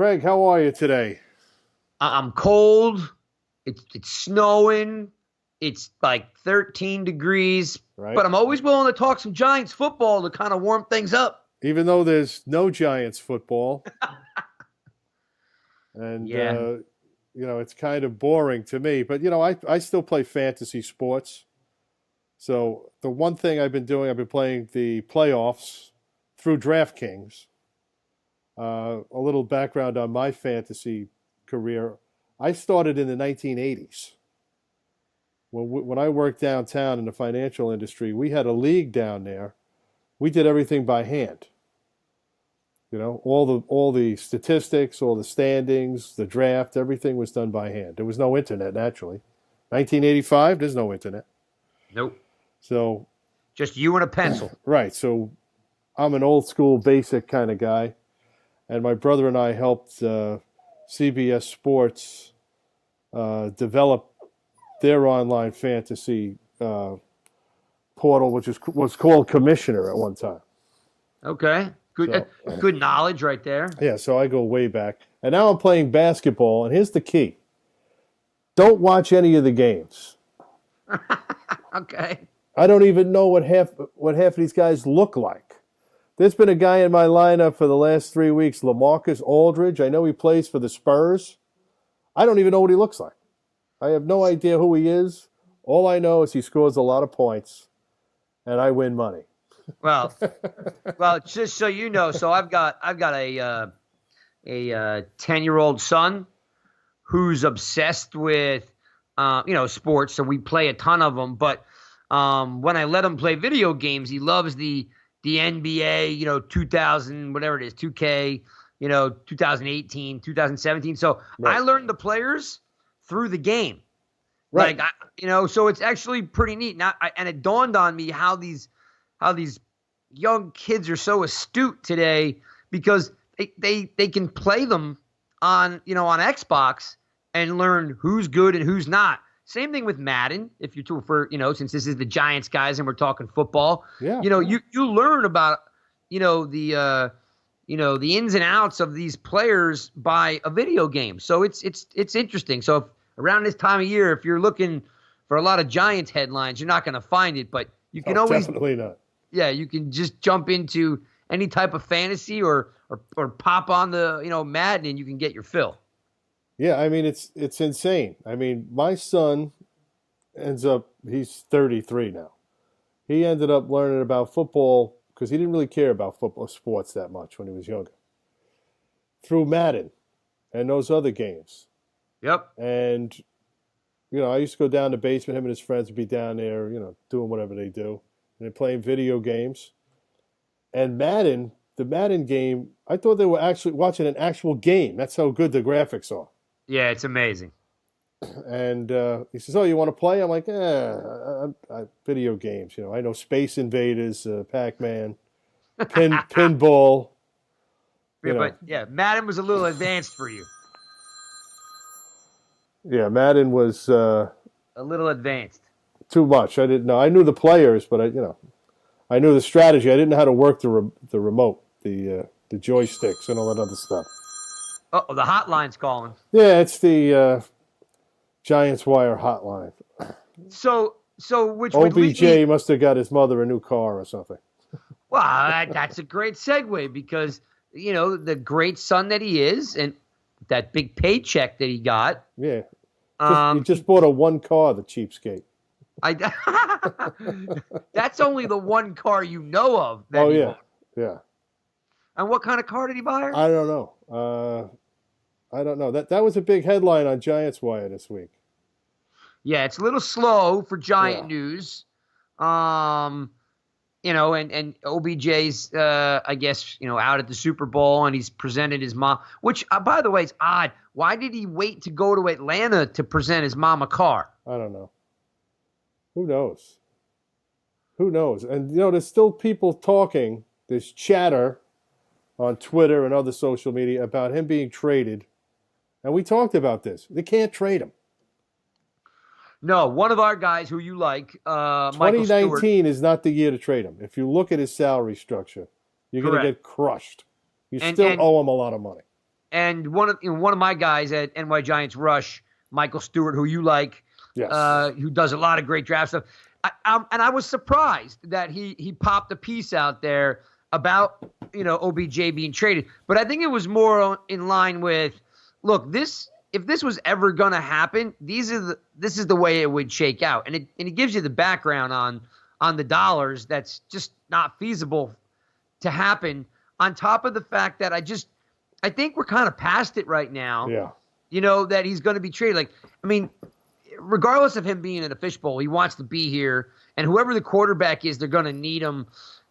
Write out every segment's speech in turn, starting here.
Craig, how are you today? I'm cold. It's snowing. It's like 13 degrees. Right? But I'm always willing to talk some Giants football to kind of warm things up. Even though there's no Giants football, and Yeah. it's kind of boring to me. But I still play fantasy sports. So the one thing I've been doing, I've been playing the playoffs through DraftKings. A little background on my fantasy career. I started in the 1980s. When I worked downtown in the financial industry, we had a league down there. We did everything by hand. All the statistics, all the standings, the draft, everything was done by hand. There was no internet, naturally. 1985, there's no internet. Nope. So, just you and a pencil. Right. So I'm an old school basic kind of guy. And my brother and I helped CBS Sports develop their online fantasy portal, which was called Commissioner at one time. Okay. Good, good knowledge right there. Yeah, so I go way back. And now I'm playing basketball, and here's the key. Don't watch any of the games. Okay. I don't even know what half of these guys look like. There's been a guy in my lineup for the last 3 weeks, LaMarcus Aldridge. I know he plays for the Spurs. I don't even know what he looks like. I have no idea who he is. All I know is he scores a lot of points, and I win money. Well, just so you know, so I've got a 10-year-old son who's obsessed with sports. So we play a ton of them. But when I let him play video games, he loves the NBA, 2000, whatever it is, 2K, 2018, 2017. So Right. I learned the players through the game. Right. So it's actually pretty neat. Now, and it dawned on me how these young kids are so astute today because they can play them on Xbox and learn who's good and who's not. Same thing with Madden. If you're since this is the Giants guys and we're talking football, Yeah. You learn about the ins and outs of these players by a video game. So it's interesting. So if, around this time of year, if you're looking for a lot of Giants headlines, you're not going to find it, but you can always definitely not. Yeah, you can just jump into any type of fantasy or pop on the Madden and you can get your fill. Yeah, I mean it's insane. I mean, my son he's 33 now. He ended up learning about football because he didn't really care about football sports that much when he was younger. Through Madden and those other games. Yep. And I used to go down the basement. Him and his friends would be down there, doing whatever they do. And they're playing video games. And the Madden game, I thought they were actually watching an actual game. That's how good the graphics are. Yeah, it's amazing. And he says, "Oh, you want to play?" I'm like, video games. I know Space Invaders, Pac-Man, pinball. But Madden was a little advanced for you. Yeah, Madden was A little advanced. too much. I didn't know. I knew the players, but I knew the strategy. I didn't know how to work the remote, the joysticks, and all that other stuff. Oh, the hotline's calling. Yeah, it's the GiantsWire hotline. So which would lead OBJ me, must have got his mother a new car or something. well, that's a great segue because the great son that he is and that big paycheck that he got. Yeah, he just bought a one car, the cheapskate. That's only the one car you know of. That he bought. Yeah. And what kind of car did he buy? I don't know. I don't know. That was a big headline on GiantsWire this week. Yeah, it's a little slow for Giant news. And OBJ's, I guess, out at the Super Bowl, and he's presented his mom, which, by the way, is odd. Why did he wait to go to Atlanta to present his mom a car? I don't know. Who knows? And, there's still people talking. There's chatter on Twitter and other social media about him being traded. And we talked about this. They can't trade him. No, one of our guys who you like, Michael 2019 Stewart, is not the year to trade him. If you look at his salary structure, you're going to get crushed. You still owe him a lot of money. And one of my guys at NY Giants Rush, Michael Stewart, who you like, Yes. who does a lot of great draft stuff. And I was surprised that he popped a piece out there about OBJ being traded. But I think it was more in line with, look, if this was ever going to happen, this is the way it would shake out, and it gives you the background on the dollars. That's just not feasible to happen. On top of the fact that I think we're kind of past it right now. Yeah. That he's going to be traded. Like, I mean, regardless of him being in a fishbowl, he wants to be here, and whoever the quarterback is, they're going to need him.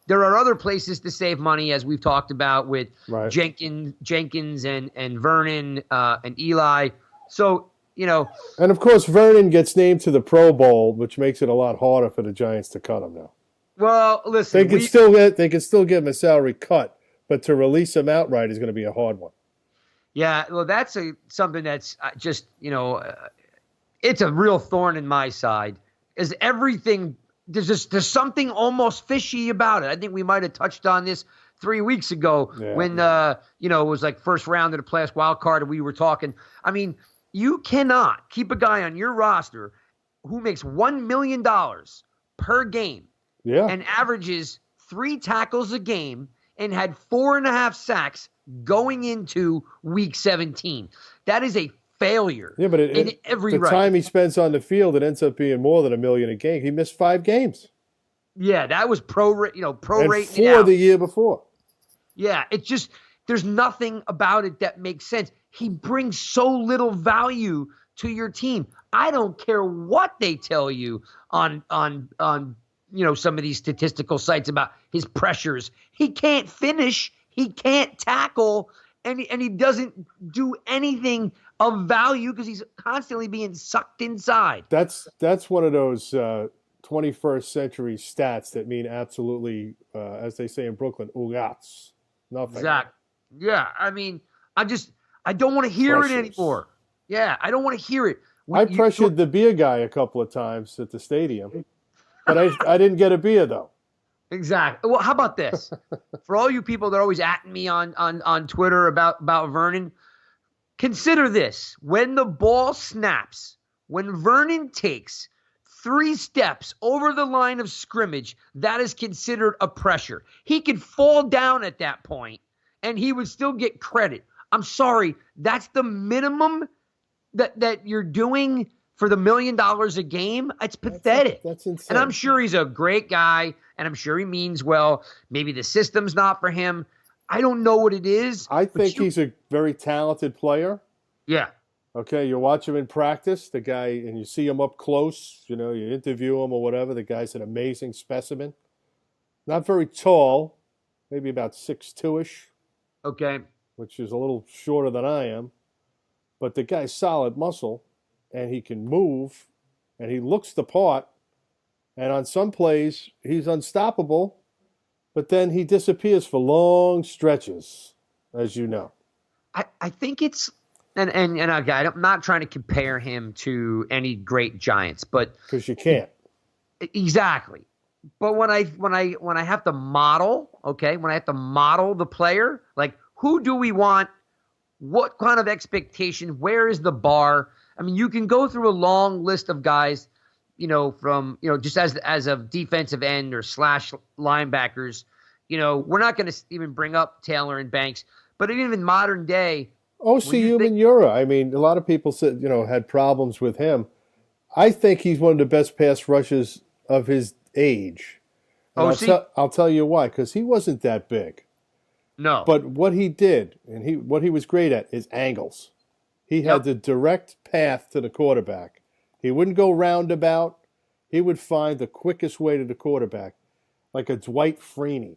There are other places to save money, as we've talked about with right. Jenkins and Vernon and Eli. So, And, of course, Vernon gets named to the Pro Bowl, which makes it a lot harder for the Giants to cut him now. Well, listen. They can still give him a salary cut, but to release him outright is going to be a hard one. Yeah, well, that's something that's just, it's a real thorn in my side. Is everything – there's something almost fishy about it. I think we might have touched on this 3 weeks ago when, it was like first round of the playoffs wild card and we were talking. I mean, you cannot keep a guy on your roster who makes $1 million per game and averages 3 tackles a game and had 4.5 sacks going into week 17. That is a failure. Yeah, but the time he spends on the field, it ends up being more than $1 million a game. He missed 5 games. Yeah, that was pro rate. And 4 the year before. Yeah, it's just there's nothing about it that makes sense. He brings so little value to your team. I don't care what they tell you on some of these statistical sites about his pressures. He can't finish. He can't tackle, and he doesn't do anything of value because he's constantly being sucked inside. That's one of those 21st century stats that mean absolutely, as they say in Brooklyn, ugats. Nothing. Exactly. Yeah, I mean, I don't want to hear it anymore. Yeah, I don't want to hear it. I pressured the beer guy a couple of times at the stadium, but I didn't get a beer, though. Exactly. Well, how about this? For all you people that are always atting me on Twitter about Vernon, consider this. When the ball snaps, when Vernon takes 3 steps over the line of scrimmage, that is considered a pressure. He could fall down at that point, and he would still get credit. I'm sorry. That's the minimum that you're doing for the $1 million a game. It's pathetic. That's insane. And I'm sure he's a great guy, and I'm sure he means well. Maybe the system's not for him. I don't know what it is. I think he's a very talented player. Yeah. Okay, you watch him in practice, the guy, and you see him up close, you interview him or whatever. The guy's an amazing specimen. Not very tall, maybe about 6'2"-ish. Okay. Which is a little shorter than I am. But the guy's solid muscle, and he can move, and he looks the part. And on some plays, he's unstoppable, but then he disappears for long stretches, as you know. I think it's and again, I'm not trying to compare him to any great Giants, but because you can't. Exactly. But when I have to model, when I have to model the player, like who do we want? What kind of expectation? Where is the bar? I mean, you can go through a long list of guys, from just as a defensive end or slash linebackers. We're not going to even bring up Taylor and Banks, but even in modern day, O.C. Umenyiora. I mean, a lot of people said had problems with him. I think he's one of the best pass rushers of his age. I'll tell you why, because he wasn't that big. No. But what he did, and what he was great at, is angles. He had the direct path to the quarterback. He wouldn't go roundabout. He would find the quickest way to the quarterback, like a Dwight Freeney.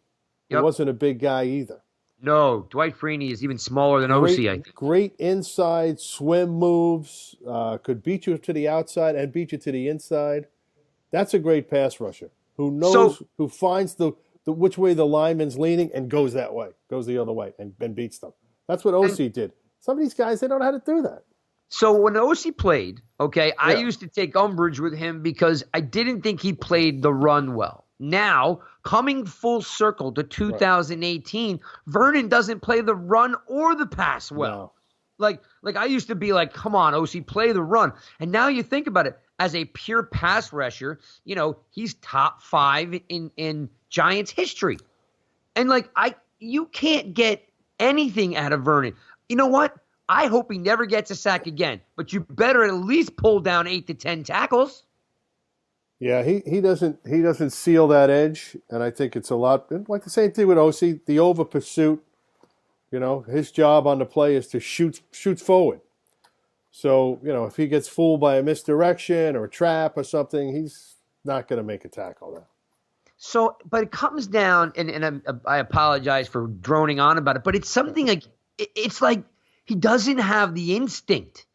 He wasn't a big guy either. No, Dwight Freeney is even smaller than OC, I think. Great inside swim moves. Could beat you to the outside and beat you to the inside. That's a great pass rusher who knows, who finds the which way the lineman's leaning and goes that way, goes the other way, and beats them. That's what OC did. Some of these guys, they don't know how to do that. So when OC played, I used to take umbrage with him because I didn't think he played the run well. Now, coming full circle to 2018, Vernon doesn't play the run or the pass well. No. Like I used to be like, come on, OC, play the run. And now you think about it, as a pure pass rusher, he's top 5 in Giants history. And you can't get anything out of Vernon. You know what? I hope he never gets a sack again, but you better at least pull down 8 to 10 tackles. Yeah, he doesn't seal that edge, and I think it's a lot like the same thing with OC, the over pursuit. His job on the play is to shoot forward. So, if he gets fooled by a misdirection or a trap or something, he's not going to make a tackle now. So, but it comes down, and I apologize for droning on about it, but it's something like, it's like he doesn't have the instinct.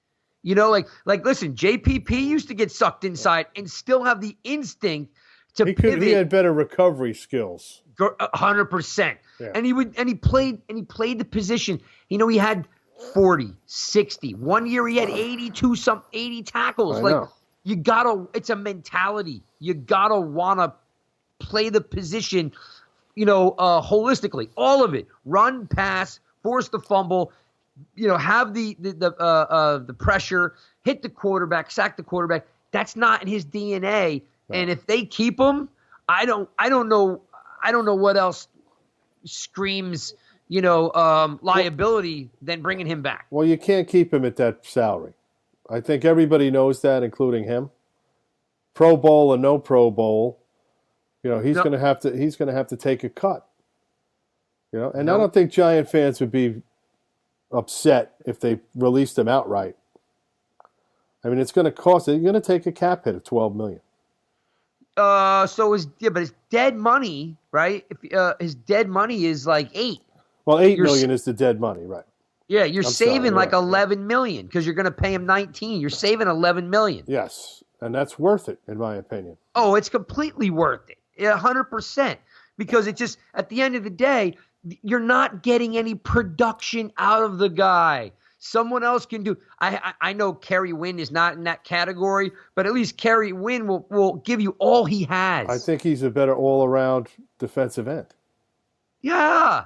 Listen, JPP used to get sucked inside and still have the instinct to pivot. He had better recovery skills. 100%. Yeah. And he played the position. He had 40, 60. One year he had 80 tackles. It's a mentality. You gotta wanna play the position, holistically. All of it. Run, pass, force the fumble, have the pressure, hit the quarterback, sack the quarterback. That's not in his DNA. No. And if they keep him, I don't know what else screams, liability than bringing him back. Well, you can't keep him at that salary. I think everybody knows that, including him. Pro Bowl or no Pro Bowl, he's going to have to take a cut. I don't think Giant fans would be upset if they released him outright. I mean, it's going to cost. You're going to take a cap hit of $12 million. But his dead money, right? If his dead money is like $8 million. Well, $8 million is the dead money, right? Yeah, you're saving $11 million because you're going to pay him $19 million. You're saving $11 million. Yes, and that's worth it, in my opinion. Oh, it's completely worth it, 100%. Because it just, at the end of the day, you're not getting any production out of the guy. Someone else can do. I know Kerry Wynn is not in that category, but at least Kerry Wynn will give you all he has. I think he's a better all-around defensive end. Yeah.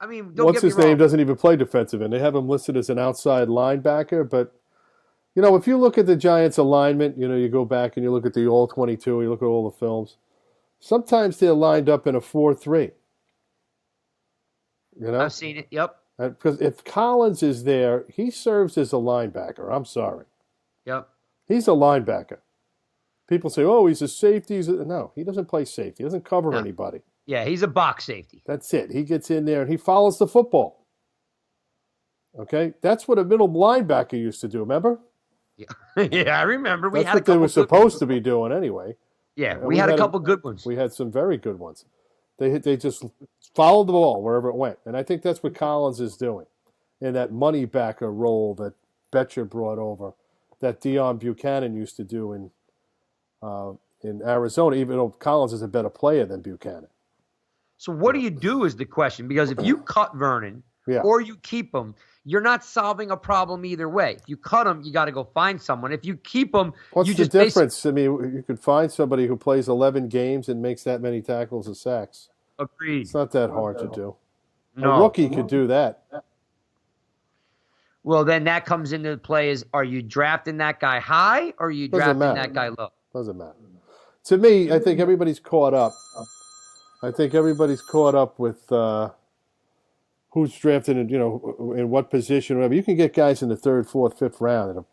I mean, don't what's get me his wrong. name doesn't even play defensive end. They have him listed as an outside linebacker, but if you look at the Giants' alignment, you go back and you look at the All-22, you look at all the films. Sometimes they're lined up in a 4-3. I've seen it. Yep. Because if Collins is there, he serves as a linebacker. I'm sorry. Yep. He's a linebacker. People say, oh, he's a safety. No, he doesn't play safety. He doesn't cover anybody. Yeah, he's a box safety. That's it. He gets in there and he follows the football. Okay? That's what a middle linebacker used to do, remember? Yeah, yeah, I remember. That's what they were supposed to be doing anyway. Yeah, we had a couple good ones. We had some very good ones. They just followed the ball wherever it went. And I think that's what Collins is doing in that money backer role that Betcher brought over, that Deion Buchanan used to do in Arizona, even though Collins is a better player than Buchanan. So what do you do is the question, because if you cut Vernon or you keep him, you're not solving a problem either way. If you cut him, you got to go find someone. If you keep him, what's the difference? I mean, you could find somebody who plays 11 games and makes that many tackles and sacks. Agreed. It's not that hard to do. No. A rookie could do that. Well, then that comes into play is, are you drafting that guy high or are you drafting that guy low? Doesn't matter. To me, I think everybody's caught up. I think everybody's caught up with who's drafted in, in what position, whatever. You can get guys in the 3rd, 4th, 5th round.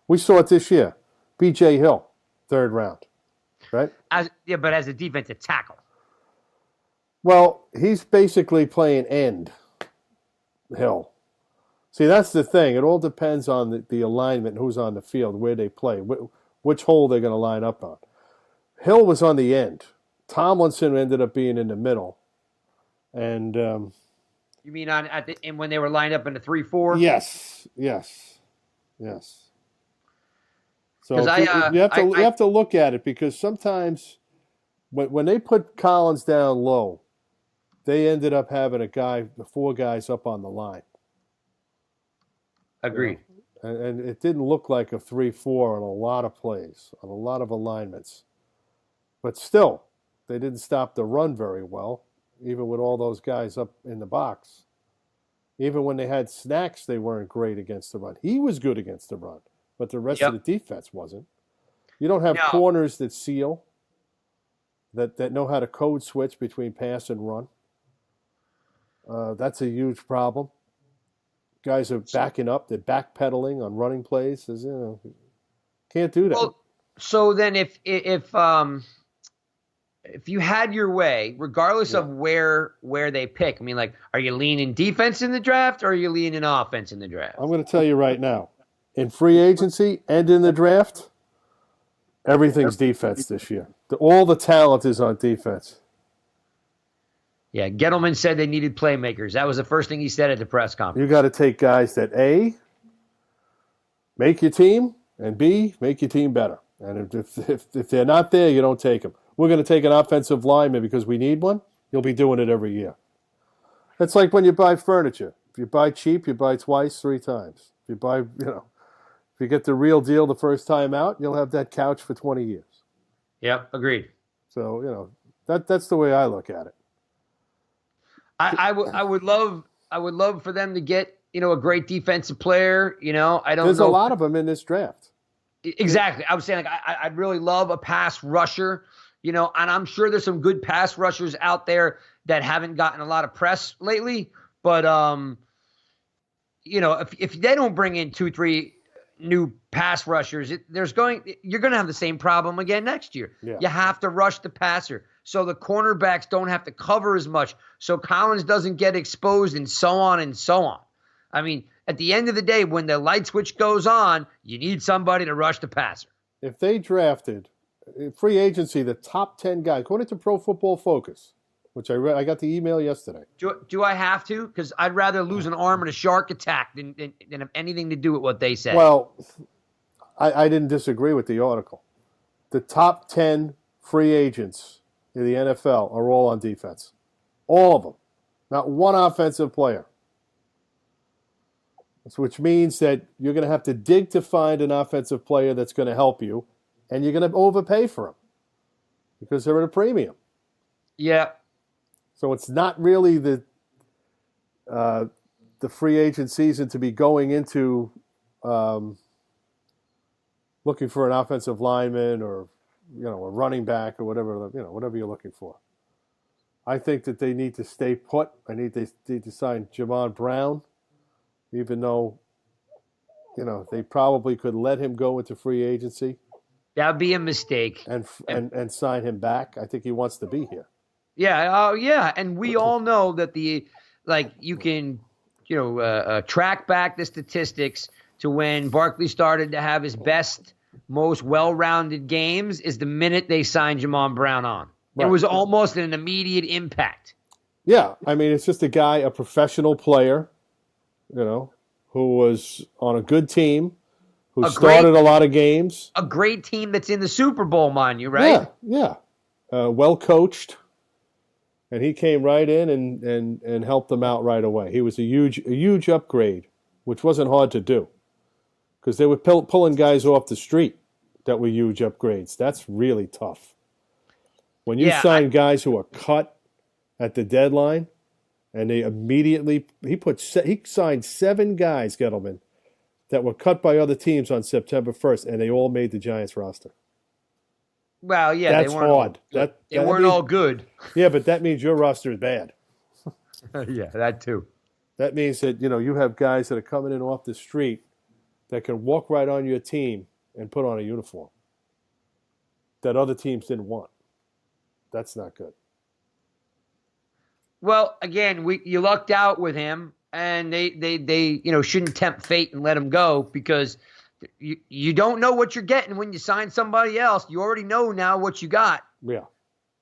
We saw it this year. B.J. Hill, 3rd round, right? But as a defensive tackle. Well, he's basically playing end, Hill. See, that's the thing. It all depends on the alignment, who's on the field, where they play, which hole they're going to line up on. Hill was on the end. Tomlinson ended up being in the middle. And you mean when they were lined up in the 3-4? Yes. So you have to look at it, because sometimes when they put Collins down low, they ended up having the 4 guys up on the line. Agreed. And it didn't look like a 3-4 on a lot of plays, on a lot of alignments. But still, they didn't stop the run very well, even with all those guys up in the box. Even when they had Snacks, they weren't great against the run. He was good against the run, but the rest of the defense wasn't. You don't have corners that seal, that know how to code switch between pass and run. That's a huge problem. Guys are backing up. They're backpedaling on running plays. Can't do that. Well, so then if you had your way, regardless of where they pick, I mean, like, are you leaning defense in the draft or are you leaning offense in the draft? I'm going to tell you right now, in free agency and in the draft, everything's defense this year. All the talent is on defense. Yeah, Gettleman said they needed playmakers. That was the first thing he said at the press conference. You got to take guys that, A, make your team, and B, make your team better. And if they're not there, you don't take them. We're going to take an offensive lineman because we need one. You'll be doing it every year. It's like when you buy furniture. If you buy cheap, you buy twice, 3 times. If you buy, if you get the real deal the first time out, you'll have that couch for 20 years. Yep, agreed. So, that's the way I look at it. I would love for them to get, a great defensive player. There's a lot of them in this draft. Exactly. I was saying, like, I'd really love a pass rusher, and I'm sure there's some good pass rushers out there that haven't gotten a lot of press lately. But, if they don't bring in 2-3 new pass rushers, you're going to have the same problem again next year. Yeah. You have to rush the passer. So the cornerbacks don't have to cover as much. So Collins doesn't get exposed and so on and so on. I mean, at the end of the day, when the light switch goes on, you need somebody to rush the passer. If they drafted in free agency the top 10 guys, according to Pro Football Focus, which I read, I got the email yesterday. Do I have to? Because I'd rather lose an arm in a shark attack than have anything to do with what they said. Well, I didn't disagree with the article. The top 10 free agents in the NFL are all on defense. All of them. Not one offensive player. Which means that you're going to have to dig to find an offensive player that's going to help you, and you're going to overpay for them because they're at a premium. Yeah. So it's not really the free agent season to be going into looking for an offensive lineman or a running back or whatever you're looking for. I think that they need to stay put. They need to sign Jamon Brown, even though they probably could let him go into free agency. That would be a mistake. And sign him back. I think he wants to be here. Yeah, yeah, and we all know that you can, track back the statistics to when Barkley started to have his best, most well-rounded games is the minute they signed Jamon Brown on. Right. It was almost an immediate impact. Yeah, I mean, it's just a professional player, who was on a good team, who started a lot of games. A great team that's in the Super Bowl, mind you, right? Yeah. Well coached. And he came right in and helped them out right away. He was a huge upgrade, which wasn't hard to do. Because they were pulling guys off the street that were huge upgrades. That's really tough. When you sign guys who are cut at the deadline, and they immediately he signed 7 guys, Gettleman, that were cut by other teams on September 1st, and they all made the Giants roster. Well, yeah, that's hard. They weren't all good. Yeah, but that means your roster is bad. Yeah, that too. That means that you have guys that are coming in off the street that can walk right on your team and put on a uniform that other teams didn't want. That's not good. Well, again, you lucked out with him, and they shouldn't tempt fate and let him go because you don't know what you're getting when you sign somebody else. You already know now what you got. Yeah.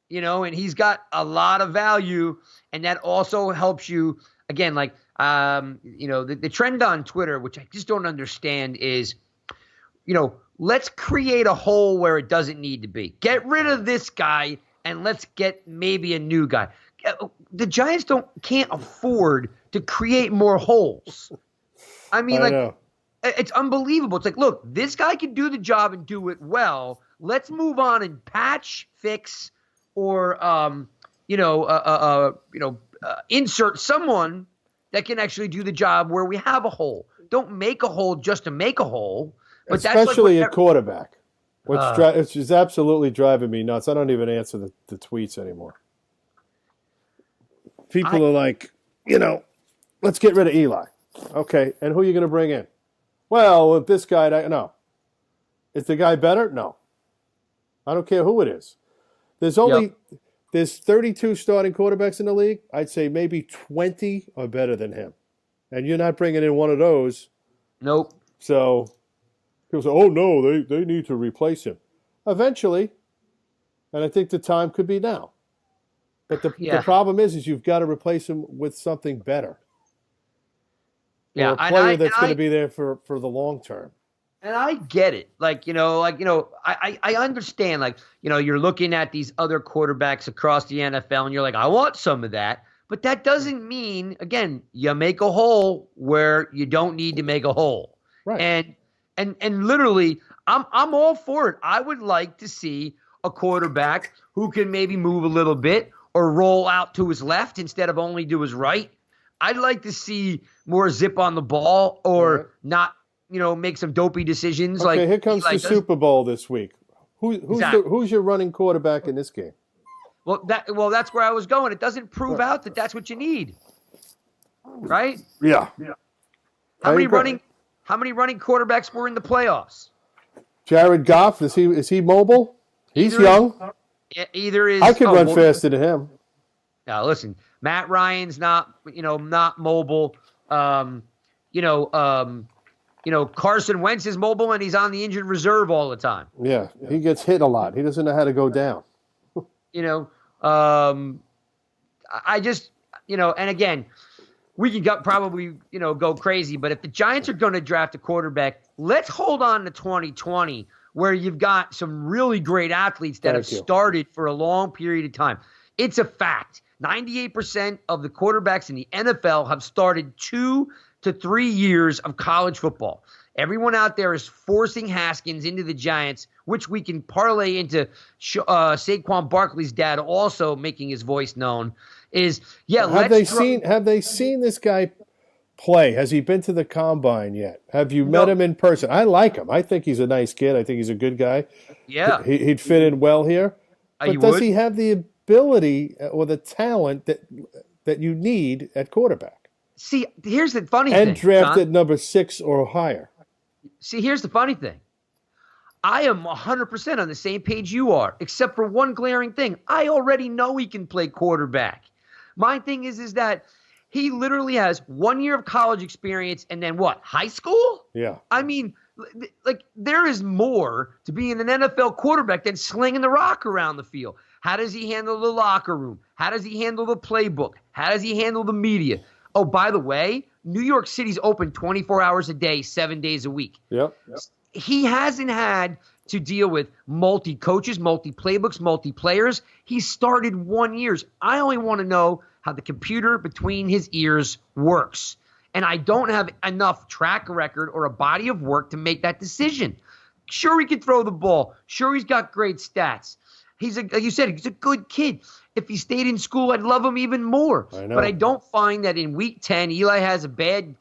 And he's got a lot of value, and that also helps you. Again, the trend on Twitter, which I just don't understand, is, let's create a hole where it doesn't need to be. Get rid of this guy, and let's get maybe a new guy. The Giants can't afford to create more holes. I mean, it's unbelievable. It's like, look, this guy can do the job and do it well. Let's move on and patch, fix, or insert someone that can actually do the job where we have a hole. Don't make a hole just to make a hole. But especially that's at quarterback, which is absolutely driving me nuts. I don't even answer the tweets anymore. People are like, let's get rid of Eli. Okay, and who are you going to bring in? Well, if this guy, no. Is the guy better? No. I don't care who it is. There's 32 starting quarterbacks in the league. I'd say maybe 20 are better than him. And you're not bringing in one of those. Nope. So people say, oh, no, they need to replace him. Eventually, and I think the time could be now. But the problem is you've got to replace him with something better. Yeah, or a player that's going to be there for the long term. And I get it. I understand. You're looking at these other quarterbacks across the NFL, and you're like, I want some of that. But that doesn't mean, again, you make a hole where you don't need to make a hole. Right. And literally, I'm all for it. I would like to see a quarterback who can maybe move a little bit or roll out to his left instead of only to his right. I'd like to see more zip on the ball or not, make some dopey decisions. Okay, here comes the Super Bowl this week. Who's your running quarterback in this game? Well, that's where I was going. It doesn't prove out that that's what you need, right? Yeah. How many running quarterbacks were in the playoffs? Jared Goff, is he mobile? He's young. Either is. I could run faster than him. Now listen, Matt Ryan's not mobile. Carson Wentz is mobile and he's on the injured reserve all the time. Yeah, he gets hit a lot. He doesn't know how to go down. I just, and again, we can probably, go crazy, but if the Giants are going to draft a quarterback, let's hold on to 2020 where you've got some really great athletes that have started for a long period of time. It's a fact. 98% of the quarterbacks in the NFL have started 2 to 3 years of college football. Everyone out there is forcing Haskins into the Giants, which we can parlay into Saquon Barkley's dad also making his voice known. Have they seen this guy play? Has he been to the combine yet? Have you met him in person? I like him. I think he's a nice kid. I think he's a good guy. Yeah, he'd fit in well here. But does he have the ability or the talent that you need at quarterback? See, here's the funny thing. And drafted number 6 or higher. See, here's the funny thing. I am 100% on the same page you are, except for one glaring thing. I already know he can play quarterback. My thing is that he literally has 1 year of college experience and then what, high school? Yeah. I mean, there is more to being an NFL quarterback than slinging the rock around the field. How does he handle the locker room? How does he handle the playbook? How does he handle the media? Oh, by the way, New York City's open 24 hours a day, 7 days a week. Yep. He hasn't had to deal with multi-coaches, multi-playbooks, multi-players. He started 1 year. I only want to know how the computer between his ears works. And I don't have enough track record or a body of work to make that decision. Sure, he can throw the ball. Sure, he's got great stats. Like you said, he's a good kid. If he stayed in school, I'd love him even more. But I don't find that in week 10, Eli has a bad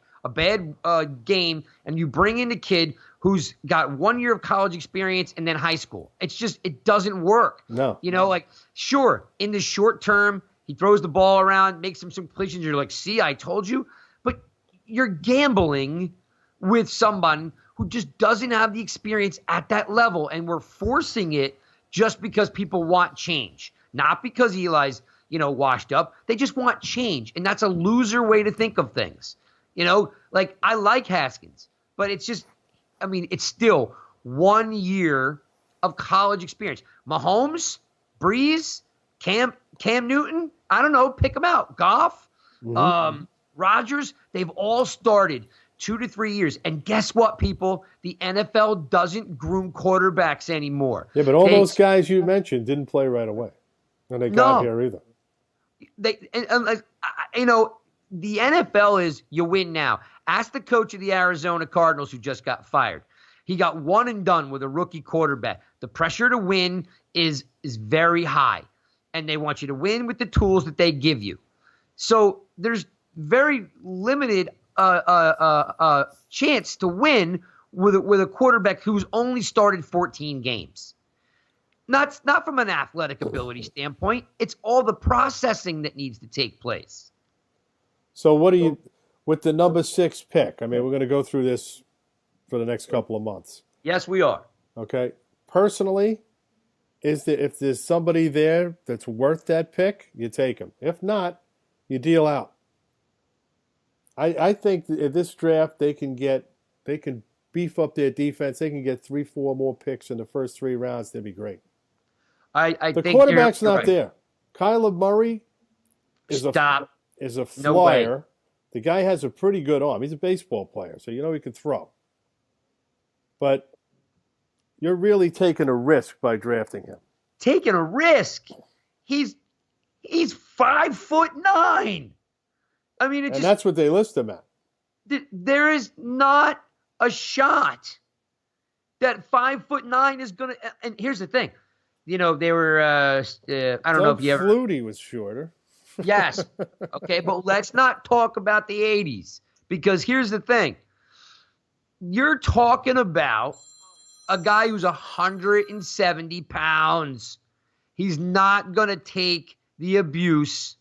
game, and you bring in a kid who's got 1 year of college experience and then high school. It doesn't work. No. Sure, in the short term, he throws the ball around, makes some completions. You're like, see, I told you. But you're gambling with someone who just doesn't have the experience at that level, and we're forcing it just because people want change. Not because Eli's, washed up. They just want change. And that's a loser way to think of things. I like Haskins, but it's just, it's still 1 year of college experience. Mahomes, Breeze, Cam Newton, I don't know, pick them out. Goff, Rodgers, they've all started 2 to 3 years. And guess what, people? The NFL doesn't groom quarterbacks anymore. Yeah, but all those guys you mentioned didn't play right away. And they got here either. The NFL is you win now. Ask the coach of the Arizona Cardinals who just got fired. He got one and done with a rookie quarterback. The pressure to win is very high. and they want you to win with the tools that they give you. So there's very limited chance to win with a quarterback who's only started 14 games. Not from an athletic ability standpoint. It's all the processing that needs to take place. So what do you, with the number 6 pick, I mean, we're going to go through this for the next couple of months. Yes, we are. Okay. Personally, if there's somebody there that's worth that pick, you take him. If not, you deal out. I think that in this draft they can beef up their defense. They can get 3-4 more picks in the first 3 rounds. That'd be great. I the think quarterback's you're not right. there. Kyler Murray is a flyer. No way. The guy has a pretty good arm. He's a baseball player, so you know he can throw. But you're really taking a risk by drafting him. Taking a risk. He's 5'9". I mean, and that's what they list him at. There is not a shot that 5'9" is going to. And here's the thing, they were. I don't know if you ever. Flutie was shorter. Yes. Okay, but let's not talk about the 80s, because here's the thing. You're talking about a guy who's 170 pounds. He's not going to take the abuse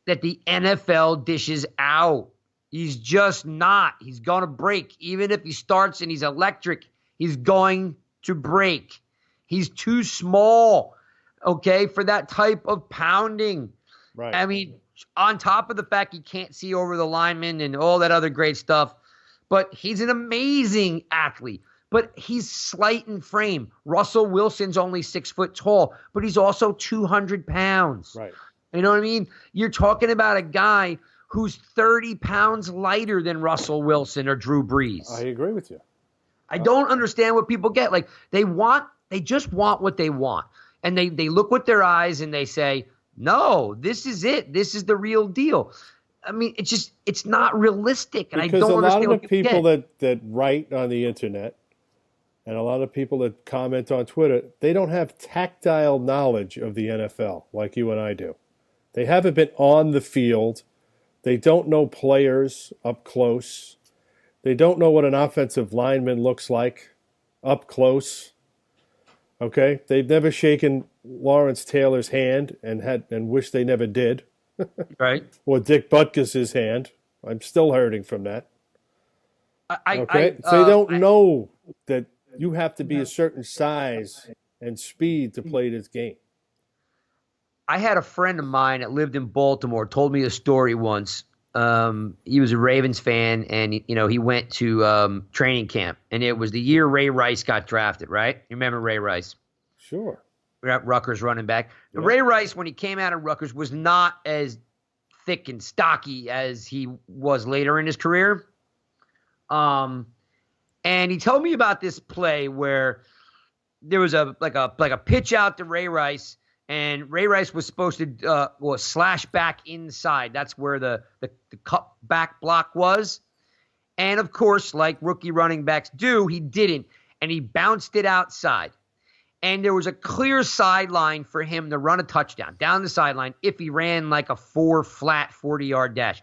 that the NFL dishes out. He's just not. He's going to break. Even if he starts and he's electric, he's going to break. He's too small, okay, for that type of pounding. Right. I mean, on top of the fact he can't see over the lineman and all that other great stuff, but he's an amazing athlete. But he's slight in frame. Russell Wilson's only 6 foot tall, but he's also 200 pounds. Right. You know what I mean? You're talking about a guy who's 30 pounds lighter than Russell Wilson or Drew Brees. I agree with you. I don't understand what people get. Like, they just want what they want. And they look with their eyes and they say, no, this is it. This is the real deal. I mean, it's not realistic. And because I don't understand a lot of the people get. that write on the internet and a lot of people that comment on Twitter, they don't have tactile knowledge of the NFL like you and I do. They haven't been on the field. They don't know players up close. They don't know what an offensive lineman looks like up close. Okay? They've never shaken Lawrence Taylor's hand and wish they never did. Right. Or Dick Butkus's hand. I'm still hurting from that. Okay? So they don't know that you have to be a certain size and speed to play this game. I had a friend of mine that lived in Baltimore told me a story once. He was a Ravens fan, and he went to training camp, and it was the year Ray Rice got drafted. Right? You remember Ray Rice? Sure. Rutgers running back. Yeah. Ray Rice, when he came out of Rutgers, was not as thick and stocky as he was later in his career. And he told me about this play where there was a pitch out to Ray Rice. And Ray Rice was supposed to slash back inside. That's where the cut back block was. And, of course, like rookie running backs do, he didn't. And he bounced it outside. And there was a clear sideline for him to run a touchdown down the sideline if he ran like a 4-flat 40-yard dash.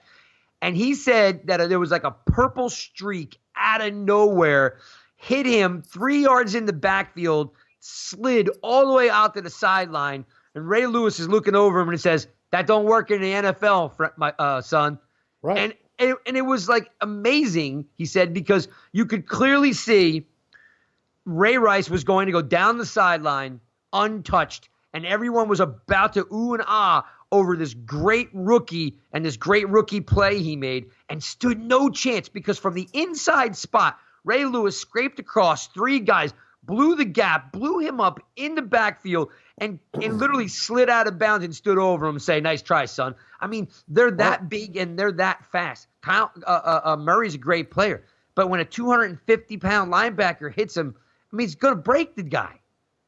And he said that there was like a purple streak out of nowhere, hit him 3 yards in the backfield, slid all the way out to the sideline, and Ray Lewis is looking over him and he says, "That don't work in the NFL, my son." Right. And it was like amazing, he said, because you could clearly see Ray Rice was going to go down the sideline untouched, and everyone was about to ooh and ah over this great rookie and this great rookie play he made, and stood no chance because from the inside spot, Ray Lewis scraped across 3 guys, blew the gap, blew him up in the backfield, and literally slid out of bounds and stood over him and say, "Nice try, son." I mean, they're that big and they're that fast. Murray's a great player, but when a 250-pound linebacker hits him, I mean, he's going to break the guy.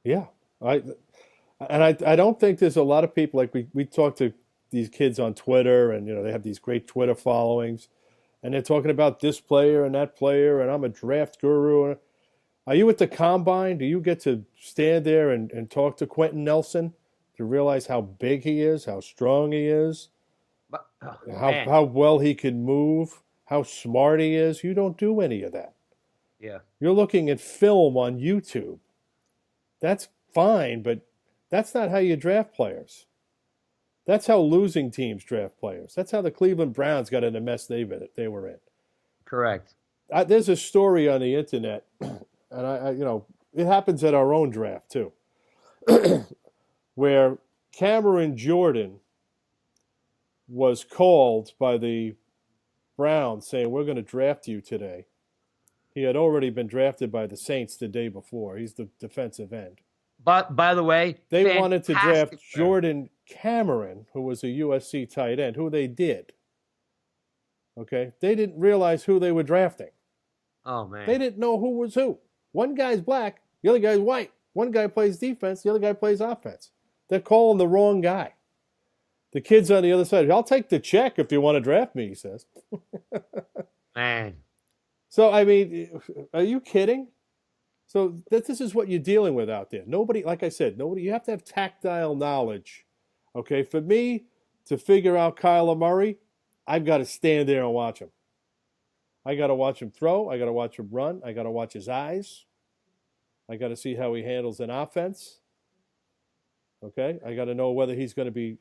Yeah. I don't think there's a lot of people, like we talk to these kids on Twitter, and they have these great Twitter followings, and they're talking about this player and that player, and I'm a draft guru. Are you at the combine? Do you get to stand there and talk to Quentin Nelson You realize how big he is, how strong he is, But, how well he can move, how smart he is. You don't do any of that. Yeah. You're looking at film on YouTube. That's fine, but that's not how you draft players. That's how losing teams draft players. That's how the Cleveland Browns got in the mess they were in. Correct. There's a story on the internet, and it happens at our own draft too, where Cameron Jordan was called by the Browns saying, "We're going to draft you today." He had already been drafted by the Saints the day before. He's the defensive end. But by the way, they wanted to draft Jordan Cameron, who was a USC tight end, who they did. Okay? They didn't realize who they were drafting. Oh, man. They didn't know who was who. One guy's black, the other guy's white. One guy plays defense, the other guy plays offense. They're calling the wrong guy. The kid's on the other side. "I'll take the check if you want to draft me," he says. Man. So, I mean, are you kidding? So this is what you're dealing with out there. Nobody, like I said, you have to have tactile knowledge. Okay, for me to figure out Kyler Murray, I've got to stand there and watch him. I got to watch him throw. I got to watch him run. I got to watch his eyes. I got to see how he handles an offense. Okay, I got to know whether he's going to be,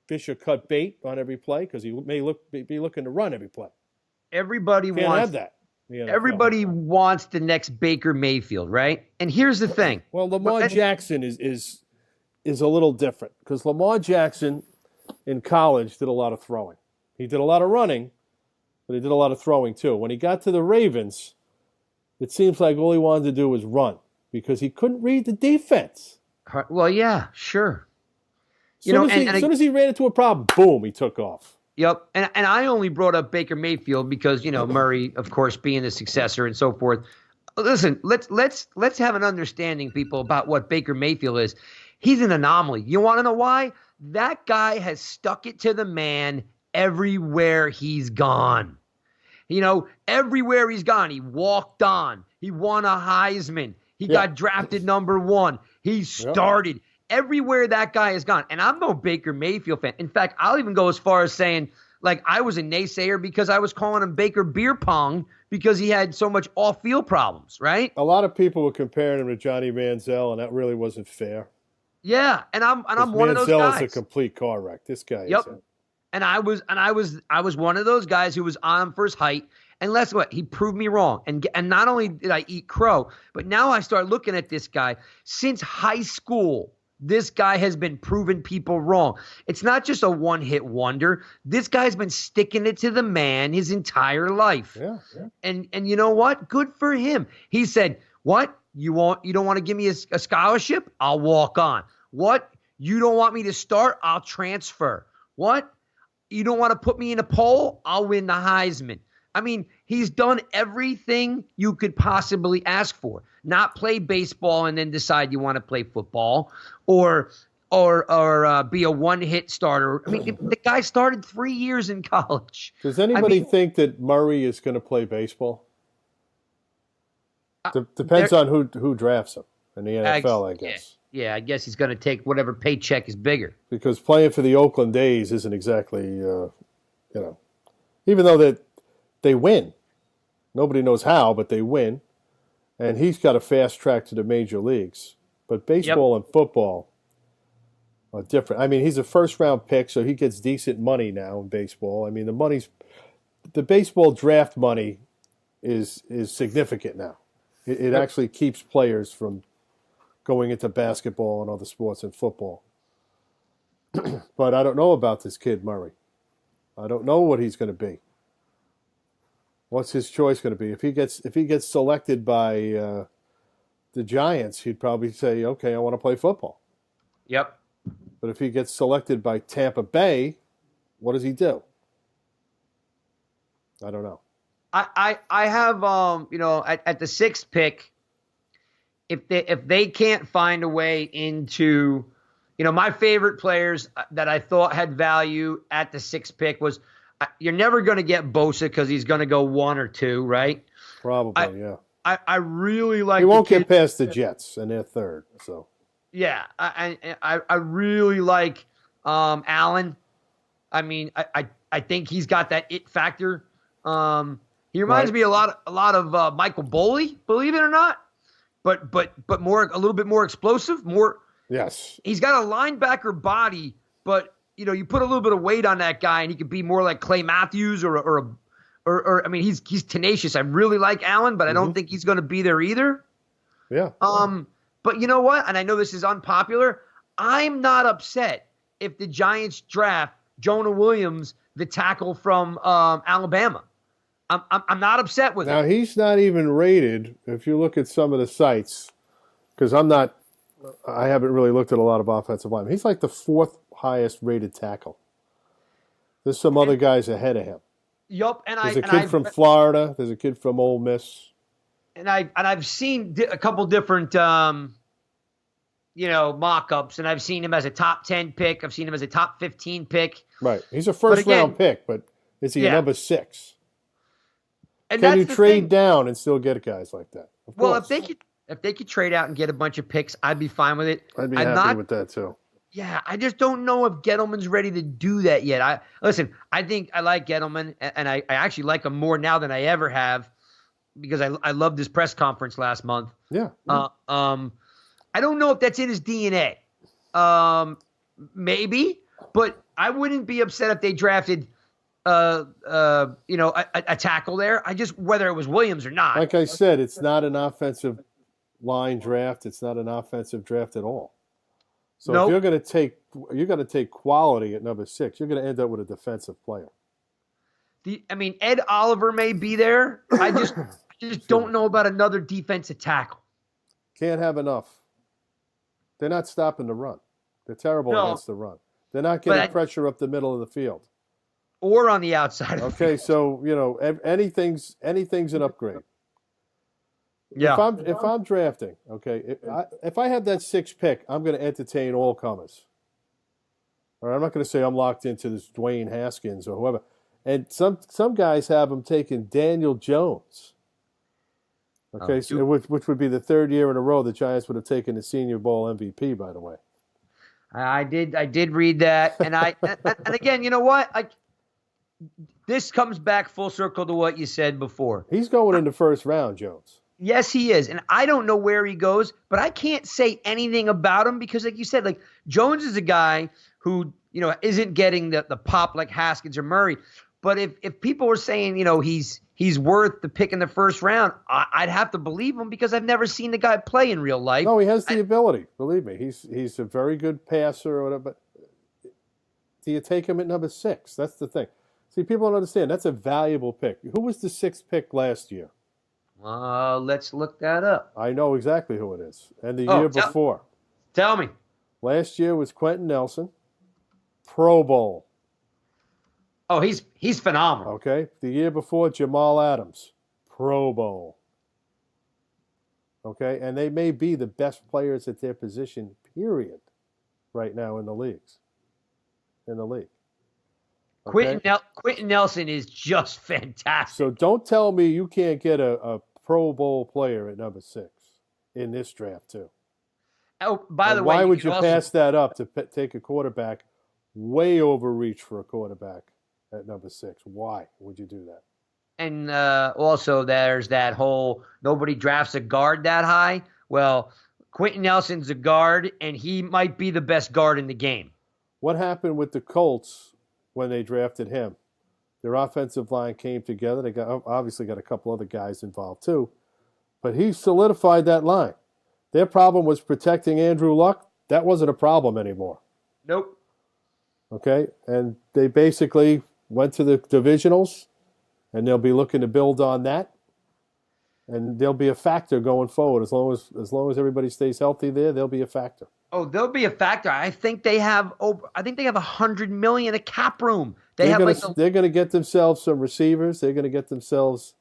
fish or cut bait on every play, because he may be looking to run every play. Everybody Can't wants have that. Everybody wants the next Baker Mayfield, right? And here's the thing. Well, Lamar Jackson is a little different, because Lamar Jackson in college did a lot of throwing. He did a lot of running, but he did a lot of throwing too. When he got to the Ravens, it seems like all he wanted to do was run, because he couldn't read the defense. Well, yeah, sure. As soon as he ran into a problem, boom, he took off. Yep, and I only brought up Baker Mayfield because Murray, of course, being the successor and so forth. Listen, let's have an understanding, people, about what Baker Mayfield is. He's an anomaly. You want to know why? That guy has stuck it to the man everywhere he's gone. Everywhere he's gone, he walked on. He won a Heisman. He got drafted #1. He started. Yep. Everywhere that guy has gone. And I'm no Baker Mayfield fan. In fact, I'll even go as far as saying, I was a naysayer because I was calling him Baker Beer Pong because he had so much off-field problems, right? A lot of people were comparing him to Johnny Manziel, and that really wasn't fair. Yeah, and I'm one of those guys. Manziel is a complete car wreck. This guy is. And I was one of those guys who was on him for his height. And guess what? He proved me wrong. And not only did I eat crow, but now I start looking at this guy since high school. This guy has been proving people wrong. It's not just a one-hit wonder. This guy's been sticking it to the man his entire life. Yeah. And you know what? Good for him. He said, "What? You don't want to give me a scholarship? I'll walk on. What? You don't want me to start? I'll transfer. What? You don't want to put me in a poll? I'll win the Heisman." I mean, he's done everything you could possibly ask for. Not play baseball and then decide you want to play football, or be a one-hit starter. I mean, the guy started 3 years in college. Does anybody think that Murray is going to play baseball? Depends on who drafts him in the NFL, I guess. Yeah, I guess he's going to take whatever paycheck is bigger. Because playing for the Oakland A's isn't exactly, even though they win. Nobody knows how, but they win. And he's got a fast track to the major leagues. But baseball and football are different. I mean, he's a first-round pick, so he gets decent money now in baseball. I mean, the baseball draft money is significant now. It actually keeps players from going into basketball and other sports and football. But I don't know about this kid, Murray. I don't know what he's going to be. What's his choice going to be? If he gets selected by the Giants, he'd probably say, "Okay, I want to play football." Yep. But if he gets selected by Tampa Bay, what does he do? I don't know. I have at the 6th pick, if they can't find a way into, my favorite players that I thought had value at the 6th pick was. You're never going to get Bosa because he's going to go 1 or 2, right? Probably, yeah. I really like. He won't get past the Jets, and they're 3rd. So Yeah, I really like Allen. I mean, I think he's got that it factor. He reminds Right. me a lot of Michael Boley, believe it or not, but more a little bit more explosive. More, Yes. he's got a linebacker body, but you put a little bit of weight on that guy, and he could be more like Clay Matthews or I mean, he's tenacious. I really like Allen, but I don't think he's going to be there either. Yeah. But you know what? And I know this is unpopular. I'm not upset if the Giants draft Jonah Williams, the tackle from Alabama. I'm not upset with Now, it. he's not even rated, if you look at some of the sites, because I haven't really looked at a lot of offensive linemen. He's like the fourth highest rated tackle. There's some other guys ahead of him. Yup, and There's a kid from Florida. There's a kid from Ole Miss. And I've seen a couple different mock-ups, and I've seen him as a top 10 pick. I've seen him as a top 15 pick. Right. He's a first-round pick, but is he a number 6? And Can you trade down and still get guys like that? Well, if they could trade out and get a bunch of picks, I'd be fine with it. I'd be happy with that too. Yeah, I just don't know if Gettleman's ready to do that yet. I think I like Gettleman, and I actually like him more now than I ever have, because I loved his press conference last month. Yeah. I don't know if that's in his DNA. Maybe, but I wouldn't be upset if they drafted a tackle there. Whether it was Williams or not. Like I said, it's not an offensive line draft. It's not an offensive draft at all. So if you're going to take quality at number 6, you're going to end up with a defensive player. Ed Oliver may be there. I just don't know about another defensive tackle. Can't have enough. They're not stopping the run. They're terrible against the run. They're not getting pressure up the middle of the field. Or on the outside. Okay, so anything's an upgrade. Yeah. If I'm drafting, okay, if I have that 6th pick, I'm going to entertain all comers. All right, I'm not going to say I'm locked into this Dwayne Haskins or whoever. And some guys have them taking Daniel Jones. Okay, which would be the 3rd year in a row the Giants would have taken the Senior Bowl MVP. By the way, I did read that, and and again, you know what? This comes back full circle to what you said before. He's going in the 1st round, Jones. Yes, he is. And I don't know where he goes, but I can't say anything about him because, like you said, like Jones is a guy who, isn't getting the pop like Haskins or Murray. But if people were saying, he's worth the pick in the 1st round, I'd have to believe him because I've never seen the guy play in real life. No, he has the ability. Believe me, he's a very good passer or whatever. But do you take him at number 6? That's the thing. See, people don't understand. That's a valuable pick. Who was the 6th pick last year? Let's look that up. I know exactly who it is. And the year before. Tell me. Last year was Quentin Nelson, Pro Bowl. Oh, he's phenomenal. Okay. The year before, Jamal Adams, Pro Bowl. Okay. And they may be the best players at their position, period, right now in the league. Okay? Quentin Nelson is just fantastic. So don't tell me you can't get a Pro Bowl player at number 6 in this draft too. Oh, by the way, why would you pass that up to take a quarterback? Way overreach for a quarterback at number 6. Why would you do that? And also, there's that whole nobody drafts a guard that high. Well, Quentin Nelson's a guard, and he might be the best guard in the game. What happened with the Colts when they drafted him? Their offensive line came together. They obviously got a couple other guys involved too, but he solidified that line. Their problem was protecting Andrew Luck. That wasn't a problem anymore. Nope. Okay, and they basically went to the divisionals, and they'll be looking to build on that, and they'll be a factor going forward. As long as everybody stays healthy there, they'll be a factor. Oh, they'll be a factor. I think they have $100 million of cap room. They're going to get themselves some receivers. They're going to get themselves,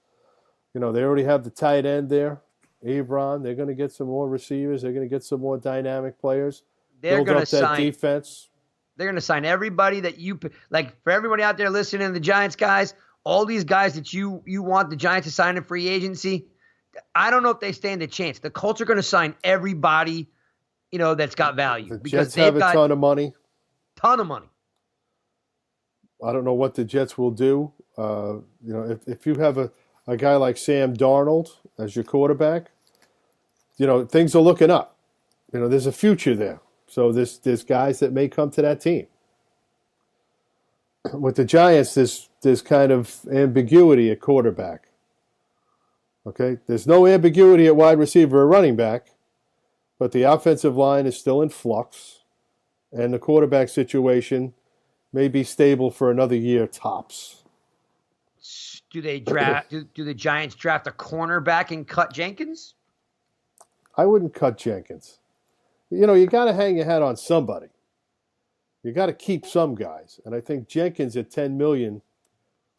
they already have the tight end there, Ebron. They're going to get some more receivers. They're going to get some more dynamic players. They're going to sign that defense. They're going to sign everybody that for everybody out there listening, the Giants guys, all these guys that you want the Giants to sign in free agency. I don't know if they stand a chance. The Colts are going to sign everybody that's got value The because Jets they've have a got ton of money. ton of money. I don't know what the Jets will do. If you have a guy like Sam Darnold as your quarterback, things are looking up. There's a future there. So there's guys that may come to that team. With the Giants, there's kind of ambiguity at quarterback. Okay, there's no ambiguity at wide receiver or running back, but the offensive line is still in flux, and the quarterback situation may be stable for another year tops. Do they draft? Do the Giants draft a cornerback and cut Jenkins? I wouldn't cut Jenkins. You got to hang your hat on somebody. You got to keep some guys, and I think Jenkins at $10 million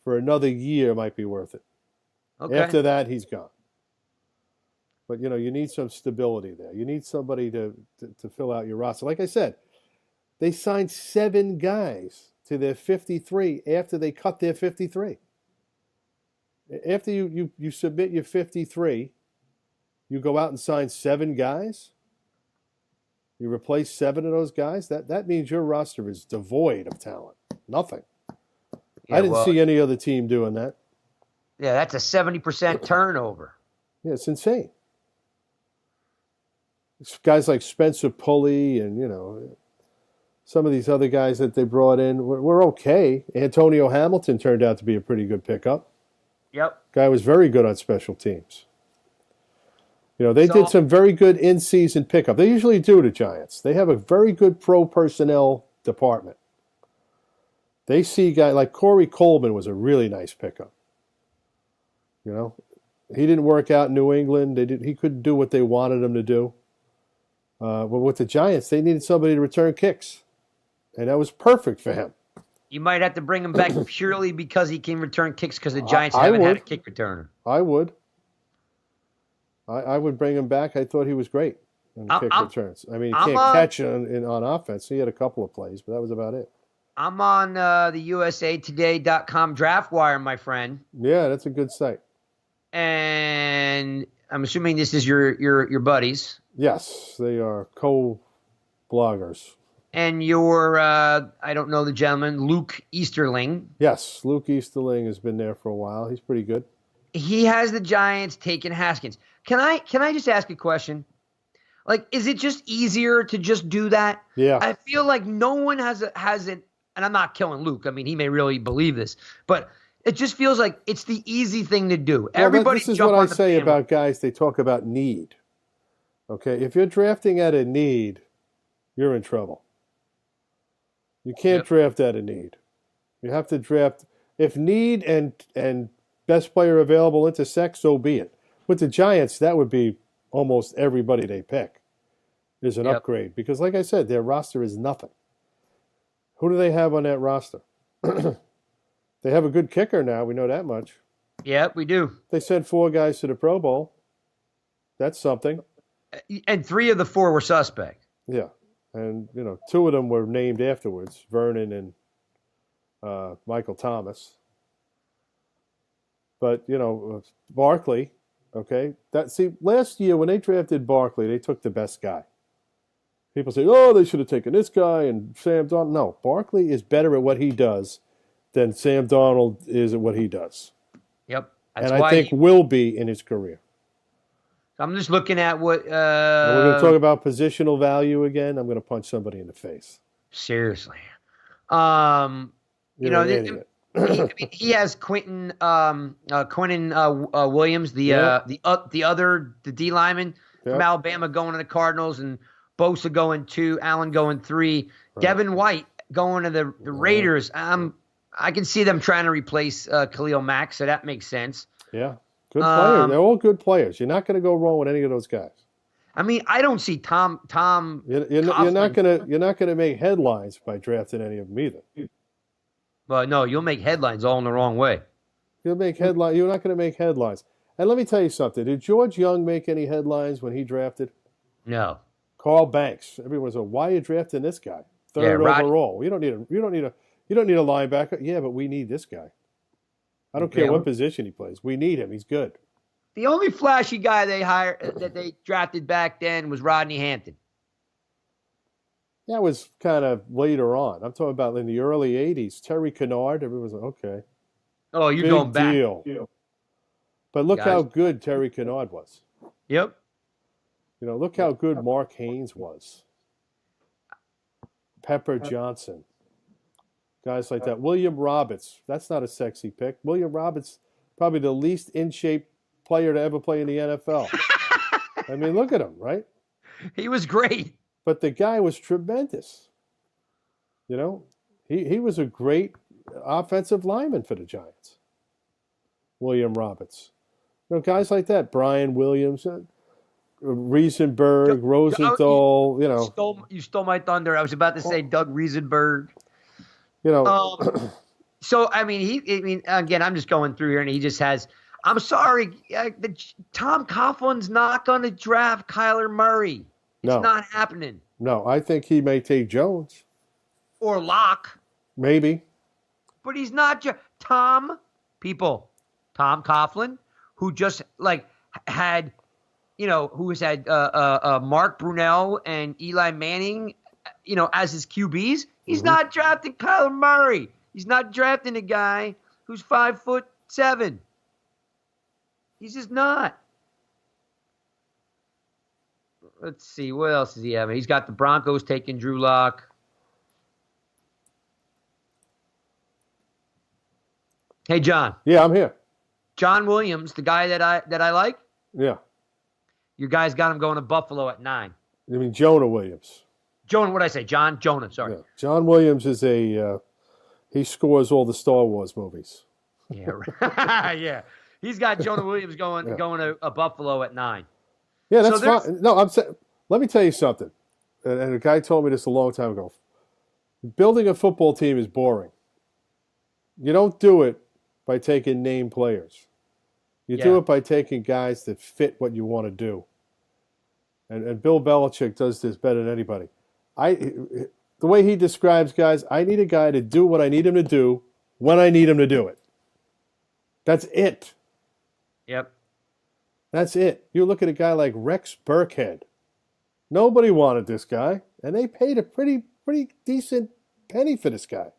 for another year might be worth it. Okay. After that, he's gone. But you need some stability there. You need somebody to fill out your roster. Like I said, they signed 7 guys to their 53 after they cut their 53. After you submit your 53, you go out and sign 7 guys. You replace 7 of those guys. That means your roster is devoid of talent. Nothing. I didn't see any other team doing that. Yeah, that's a 70% turnover. Yeah, it's insane. Guys like Spencer Pulley and some of these other guys that they brought in were okay. Antonio Hamilton turned out to be a pretty good pickup. Yep. Guy was very good on special teams. They did some very good in-season pickup. They usually do, the Giants. They have a very good pro personnel department. They see guys like Corey Coleman was a really nice pickup. He didn't work out in New England. He couldn't do what they wanted him to do. But with the Giants, they needed somebody to return kicks. And that was perfect for him. You might have to bring him back purely because he can return kicks because the Giants haven't had a kick returner. I would. I would bring him back. I thought he was great in kick returns. I mean, he can't catch on offense. He had a couple of plays, but that was about it. I'm on the USAtoday.com draft wire, my friend. Yeah, that's a good site. And I'm assuming this is your buddies. Yes, they are co-bloggers. And your, I don't know the gentleman, Luke Easterling. Yes, Luke Easterling has been there for a while. He's pretty good. He has the Giants taking Haskins. Can I just ask a question? Like, is it just easier to just do that? Yeah. I feel like no one has it, and I'm not killing Luke. I mean, he may really believe this, but it just feels like it's the easy thing to do. Everybody. This is what I say about guys. They talk about need. Okay, if you're drafting at a need, you're in trouble. You can't draft at a need. You have to draft if need and best player available intersect, so be it. With the Giants, that would be almost everybody they pick is an upgrade because, like I said, their roster is nothing. Who do they have on that roster? They have a good kicker now. We know that much. Yeah, we do. They sent 4 guys to the Pro Bowl. That's something. And 3 of the 4 were suspect. Yeah. And, 2 of them were named afterwards, Vernon and Michael Thomas. But, Barkley, okay. Last year when they drafted Barkley, they took the best guy. People say, oh, they should have taken this guy and Sam Darnold. No, Barkley is better at what he does than Sam Darnold is at what he does. Yep. And I think will be in his career. I'm just looking at what... we're going to talk about positional value again. I'm going to punch somebody in the face. Seriously. You're an idiot. He has Quentin Williams, the D lineman from Alabama, going to the Cardinals, and Bosa going 2, Allen going 3, right. Devin White going to the Raiders. I can see them trying to replace Khalil Mack, so that makes sense. Yeah, good players. They're all good players. You're not going to go wrong with any of those guys. I mean, I don't see Tom. You're not going to make headlines by drafting any of them either. Well, no, you'll make headlines all in the wrong way. You'll make headlines. You're not going to make headlines. And let me tell you something. Did George Young make any headlines when he drafted? No. Carl Banks. Everyone's like, "Why are you drafting this guy? Third overall. You don't need a linebacker." Yeah, but we need this guy. I don't care what position he plays. We need him. He's good. The only flashy guy they drafted back then was Rodney Hampton. That was kind of later on. I'm talking about in the early 80s. Terry Kennard, everyone was like, okay. Oh, you're Big going back. deal. But look Guys. how good Terry Kennard was. Yep. Look how good Mark Haynes was. Pepper Johnson. Guys like that. William Roberts. That's not a sexy pick. William Roberts, probably the least in shape player to ever play in the NFL. I mean, look at him, right? He was great. But the guy was tremendous. He was a great offensive lineman for the Giants. William Roberts. Guys like that. Brian Williams, Riesenberg, Rosenthal, You stole my thunder. I was about to say Doug Riesenberg. So, again, I'm just going through here, and he just has. I'm sorry, Tom Coughlin's not going to draft Kyler Murray. It's not happening. No, I think he may take Jones. Or Locke. Maybe. But he's not Tom Coughlin, who just had, who's had Mark Brunell and Eli Manning, as his QBs. He's not drafting Kyler Murray. He's not drafting a guy who's 5'7". He's just not. Let's see. What else does he have? He's got the Broncos taking Drew Lock. Hey, John. Yeah, I'm here. John Williams, the guy that I like. Yeah. Your guys got him going to Buffalo at 9. You mean Jonah Williams? Jonah, what did I say? Jonah, sorry. Yeah. John Williams is he scores all the Star Wars movies. Yeah, right. Yeah. He's got Jonah Williams going to a Buffalo at 9. Yeah, that's fine. No, I'm saying. Let me tell you something. And a guy told me this a long time ago. Building a football team is boring. You don't do it by taking name players. You do it by taking guys that fit what you want to do. And Bill Belichick does this better than anybody. The way he describes guys, I need a guy to do what I need him to do when I need him to do it. That's it. Yep. That's it. You look at a guy like Rex Burkhead. Nobody wanted this guy, and they paid a pretty decent penny for this guy.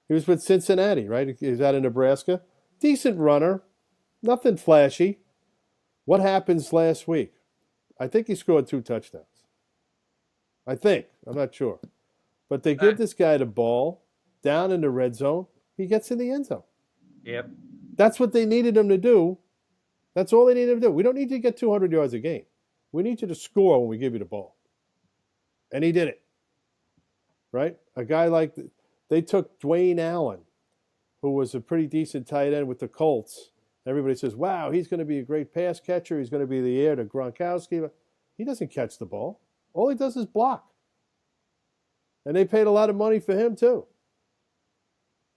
He was with Cincinnati, right? He was out in Nebraska. Decent runner. Nothing flashy. What happens last week? I think he scored 2 touchdowns. I think. I'm not sure. But they give this guy the ball down in the red zone. He gets in the end zone. Yep. That's what they needed him to do. That's all they needed him to do. We don't need you to get 200 yards a game. We need you to score when we give you the ball. And he did it. Right? A guy like, they took Dwayne Allen, who was a pretty decent tight end with the Colts. Everybody says, wow, he's going to be a great pass catcher. He's going to be the heir to Gronkowski. He doesn't catch the ball. All he does is block. And they paid a lot of money for him, too.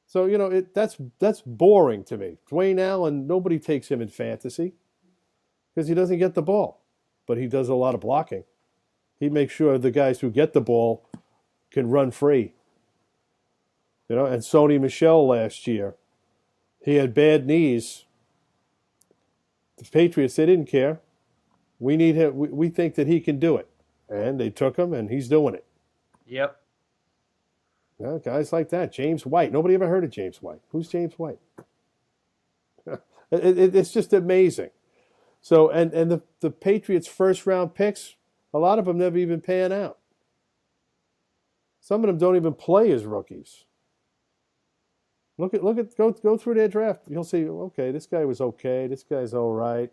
So, that's boring to me. Dwayne Allen, nobody takes him in fantasy because he doesn't get the ball. But he does a lot of blocking. He makes sure the guys who get the ball can run free. And Sony Michel last year, he had bad knees. The Patriots, they didn't care. We need him. We think that he can do it. And they took him, and he's doing it. Yep. Guys like that. James White. Nobody ever heard of James White. Who's James White? It's just amazing. So, and the Patriots' first-round picks, a lot of them never even pan out. Some of them don't even play as rookies. Go through their draft. You'll see, okay, this guy was okay. This guy's all right.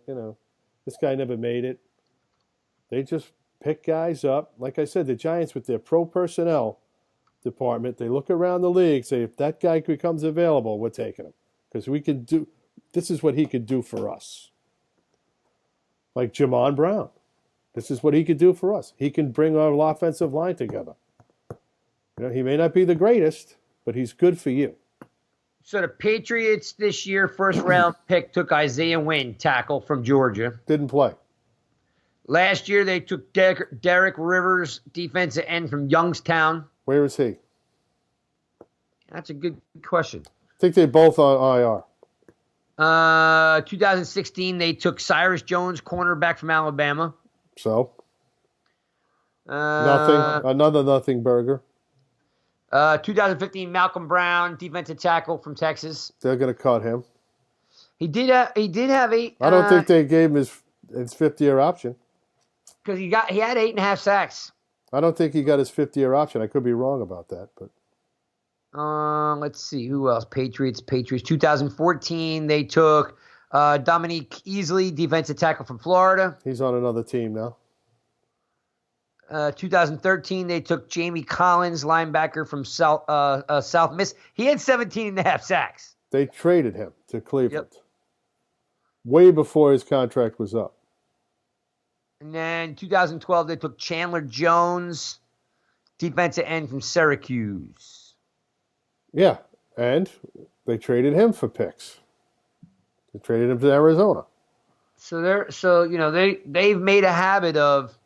This guy never made it. They just pick guys up. Like I said, the Giants with their pro personnel department, they look around the league, say, if that guy becomes available, we're taking him. Because this is what he could do for us. Like Jamon Brown. This is what he could do for us. He can bring our offensive line together. He may not be the greatest, but he's good for you. So the Patriots this year, first round pick, took Isaiah Wynn, tackle from Georgia. Didn't play. Last year they took Derek Rivers, defensive end from Youngstown. Where is he? That's a good question. I think they both are IR. 2016 they took Cyrus Jones, cornerback from Alabama. So? Nothing. Uh, Another nothing burger. 2015 Malcolm Brown, defensive tackle from Texas. They're going to cut him. He did have eight. I don't think they gave him his 5th-year option. Because he had 8.5 sacks. I don't think he got his 5th-year option. I could be wrong about that, but Let's see who else. Patriots. 2014 they took Dominique Easley, defensive tackle from Florida. he's on another team now. 2013 they took Jamie Collins, linebacker from South Miss. He had 17.5 sacks. They traded him to Cleveland way before his contract was up. And then 2012 they took Chandler Jones, defensive end from Syracuse. Yeah, and they traded him for picks. They traded him to Arizona. They've made a habit of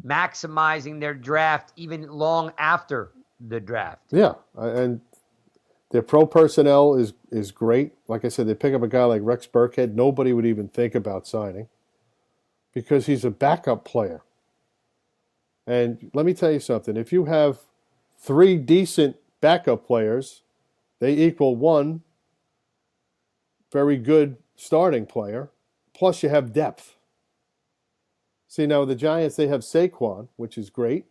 maximizing their draft even long after the draft. Yeah, and their pro personnel is great. Like I said, they pick up a guy like Rex Burkhead. Nobody would even think about signing because he's a backup player. And let me tell you something. If you have 3 decent backup players, they equal 1 very good starting player, plus you have depth. See, now the Giants, they have Saquon, which is great.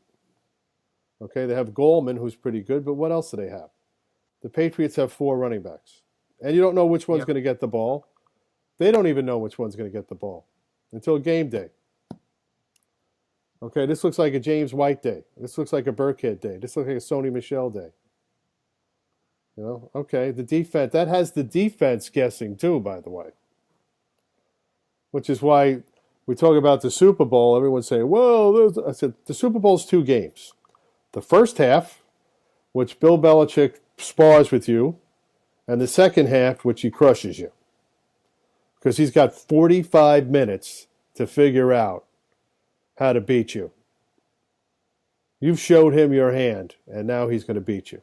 Okay, they have Goldman, who's pretty good, but what else do they have? The Patriots have 4 running backs. And you don't know which one's going to get the ball. They don't even know which one's going to get the ball until game day. Okay, this looks like a James White day. This looks like a Burkhead day. This looks like a Sony Michel day. You know, okay, the defense, that has the defense guessing too, by the way. Which is why we talk about the Super Bowl, everyone's saying, well, I said, the Super Bowl's 2 games. The first half, which Bill Belichick spars with you, and the second half, which he crushes you. Because he's got 45 minutes to figure out how to beat you. You've showed him your hand, and now he's going to beat you.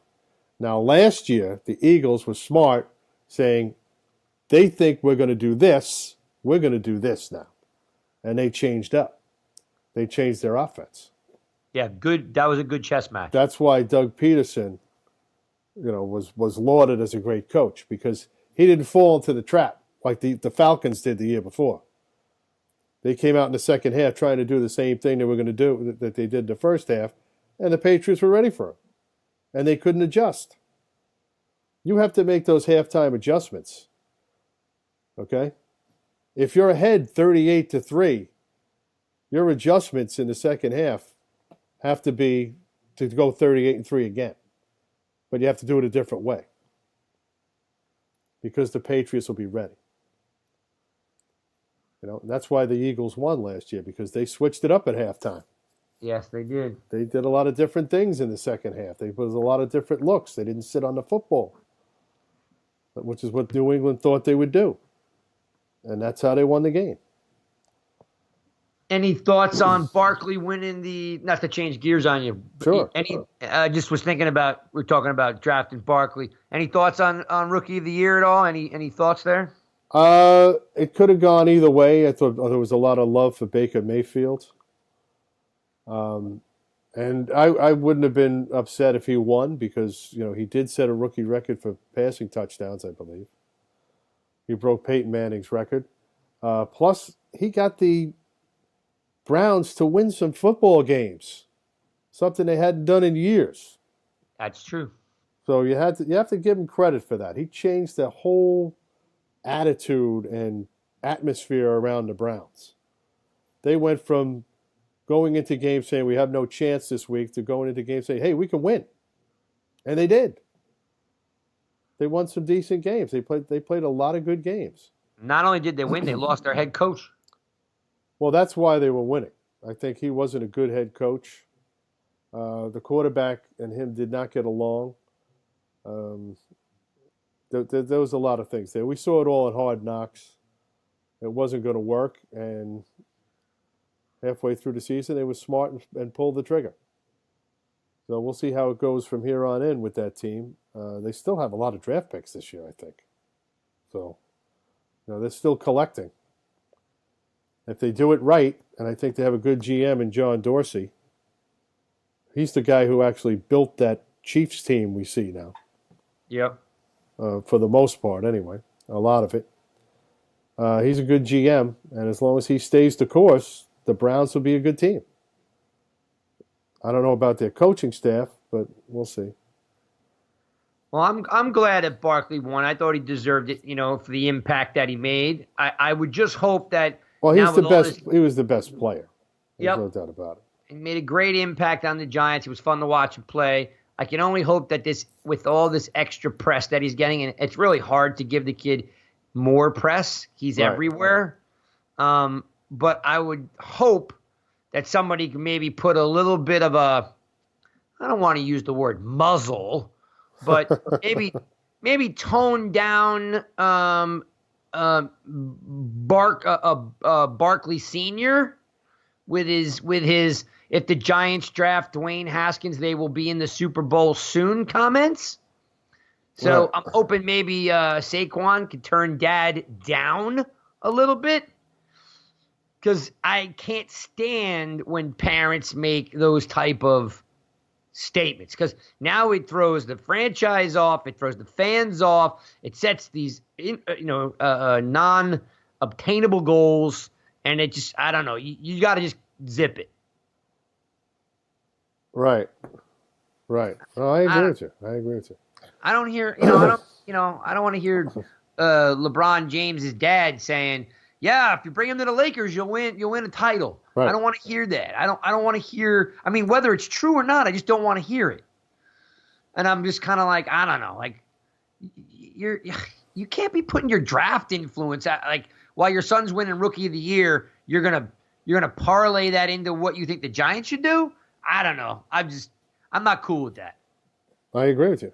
Now, last year, the Eagles were smart, saying, they think we're going to do this, we're going to do this now. And they changed up. They changed their offense. Yeah, good. That was a good chess match. That's why Doug Peterson, was lauded as a great coach, because he didn't fall into the trap like the Falcons did the year before. They came out in the second half trying to do the same thing they were going to do that they did the first half, and the Patriots were ready for it. And they couldn't adjust. You have to make those halftime adjustments. Okay? If you're ahead 38-3, your adjustments in the second half have to be to go 38-3 again. But you have to do it a different way. Because the Patriots will be ready. That's why the Eagles won last year, because they switched it up at halftime. Yes, they did. They did a lot of different things in the second half. There was a lot of different looks. They didn't sit on the football, which is what New England thought they would do. And that's how they won the game. Any thoughts on Barkley winning the? Not to change gears on you. Sure. Just was thinking about. We're talking about drafting Barkley. Any thoughts on Rookie of the Year at all? Any thoughts there? It could have gone either way. I thought there was a lot of love for Baker Mayfield. And I wouldn't have been upset if he won, because he did set a rookie record for passing touchdowns, I believe. He broke Peyton Manning's record. Plus, he got the Browns to win some football games, something they hadn't done in years. That's true. So you have to give him credit for that. He changed the whole attitude and atmosphere around the Browns. They went from going into games saying we have no chance this week to going into games saying, hey, we can win. And they did. They won some decent games. They played a lot of good games. Not only did they win, they lost their head coach. Well, that's why they were winning. I think he wasn't a good head coach. The quarterback and him did not get along. There was a lot of things there. We saw it all in Hard Knocks. It wasn't going to work, and halfway through the season, they were smart and pulled the trigger. So we'll see how it goes from here on in with that team. They still have a lot of draft picks this year, I think. So, they're still collecting. If they do it right, and I think they have a good GM in John Dorsey, He's the guy who actually built that Chiefs team we see now. Yep. For the most part, anyway. A lot of it. He's a good GM, and as long as he stays the course, the Browns will be a good team. I don't know about their coaching staff, but we'll see. Well, I'm glad that Barkley won. I thought he deserved it, for the impact that he made. I would just hope that. Well, he's the best. He was the best player. There's no doubt about it. He made a great impact on the Giants. It was fun to watch him play. I can only hope that with all this extra press that he's getting, and it's really hard to give the kid more press. He's everywhere. But I would hope that somebody can maybe put a little bit of I don't want to use the word muzzle, but maybe tone down Barkley Sr. with his if the Giants draft Dwayne Haskins, they will be in the Super Bowl soon comments. So I'm hoping maybe Saquon could turn Dad down a little bit, because I can't stand when parents make those type of statements, because now it throws the franchise off, it throws the fans off, it sets these non-obtainable goals, and it just, I don't know, you got to just zip it. Right. Oh, I agree with you. I don't hear, I don't want to hear LeBron James's dad saying, "Yeah, if you bring him to the Lakers, you'll win a title." Right. I don't want to hear that. I don't want to hear. I mean, whether it's true or not, I just don't want to hear it. And I'm just kind of like, I don't know, like you can't be putting your draft influence out, like while your son's winning Rookie of the Year, you're gonna parlay that into what you think the Giants should do. I don't know. I'm not cool with that. I agree with you.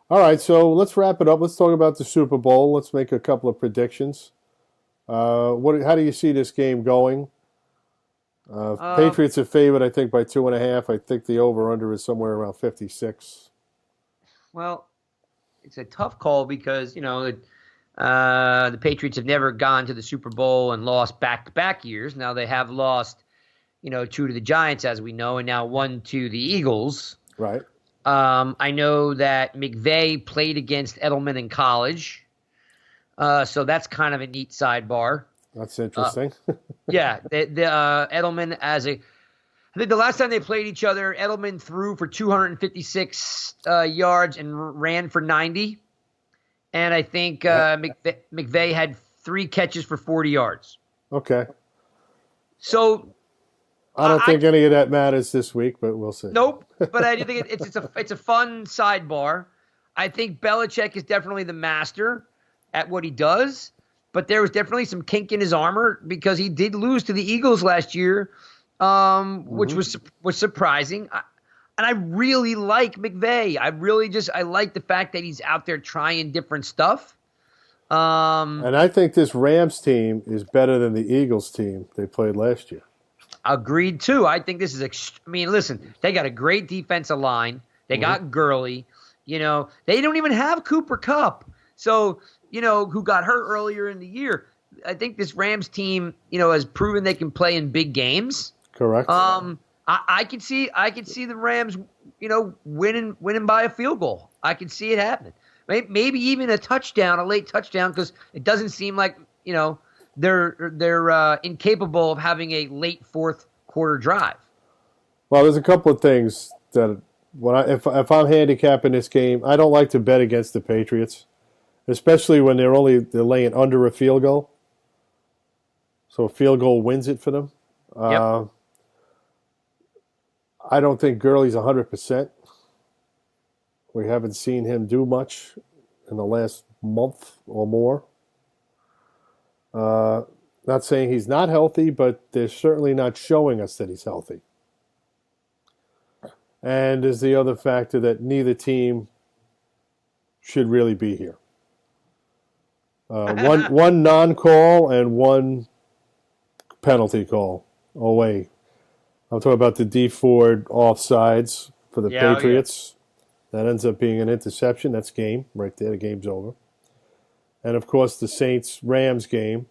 All right, so let's wrap it up. Let's talk about the Super Bowl. Let's make a couple of predictions. How do you see this game going? Patriots are favored, I think, by 2.5. I think the over/under is somewhere around 56. Well, it's a tough call because, the Patriots have never gone to the Super Bowl and lost back-to-back years. Now they have lost, 2 to the Giants, as we know, and now 1 to the Eagles. Right. I know that McVay played against Edelman in college. So that's kind of a neat sidebar. That's interesting. Yeah. Edelman I think the last time they played each other, Edelman threw for 256 yards and ran for 90. And I think McVay had 3 catches for 40 yards. Okay. So I don't think any of that matters this week, but we'll see. Nope. But I do think it's a fun sidebar. I think Belichick is definitely the master at what he does, but there was definitely some kink in his armor because he did lose to the Eagles last year, which was surprising. And I really like McVay. I like the fact that he's out there trying different stuff. And I think this Rams team is better than the Eagles team they played last year. Agreed, too. I think this is listen, they got a great defensive line. They got Gurley. They don't even have Cooper Kupp. So, who got hurt earlier in the year. I think this Rams team, has proven they can play in big games. Correct. I could see the Rams, winning by a field goal. I could see it happening. Maybe even a late touchdown, because it doesn't seem like, they're incapable of having a late fourth quarter drive. Well, there's a couple of things that if I'm handicapping this game, I don't like to bet against the Patriots, especially when they're laying under a field goal. So a field goal wins it for them. Yep. I don't think Gurley's 100%. We haven't seen him do much in the last month or more. Not saying he's not healthy, but they're certainly not showing us that he's healthy. And there's the other factor that neither team should really be here. One non-call and one penalty call away. I'm talking about the D Ford offsides for the Patriots. Yeah. That ends up being an interception. That's game right there. The game's over. And, of course, the Saints-Rams game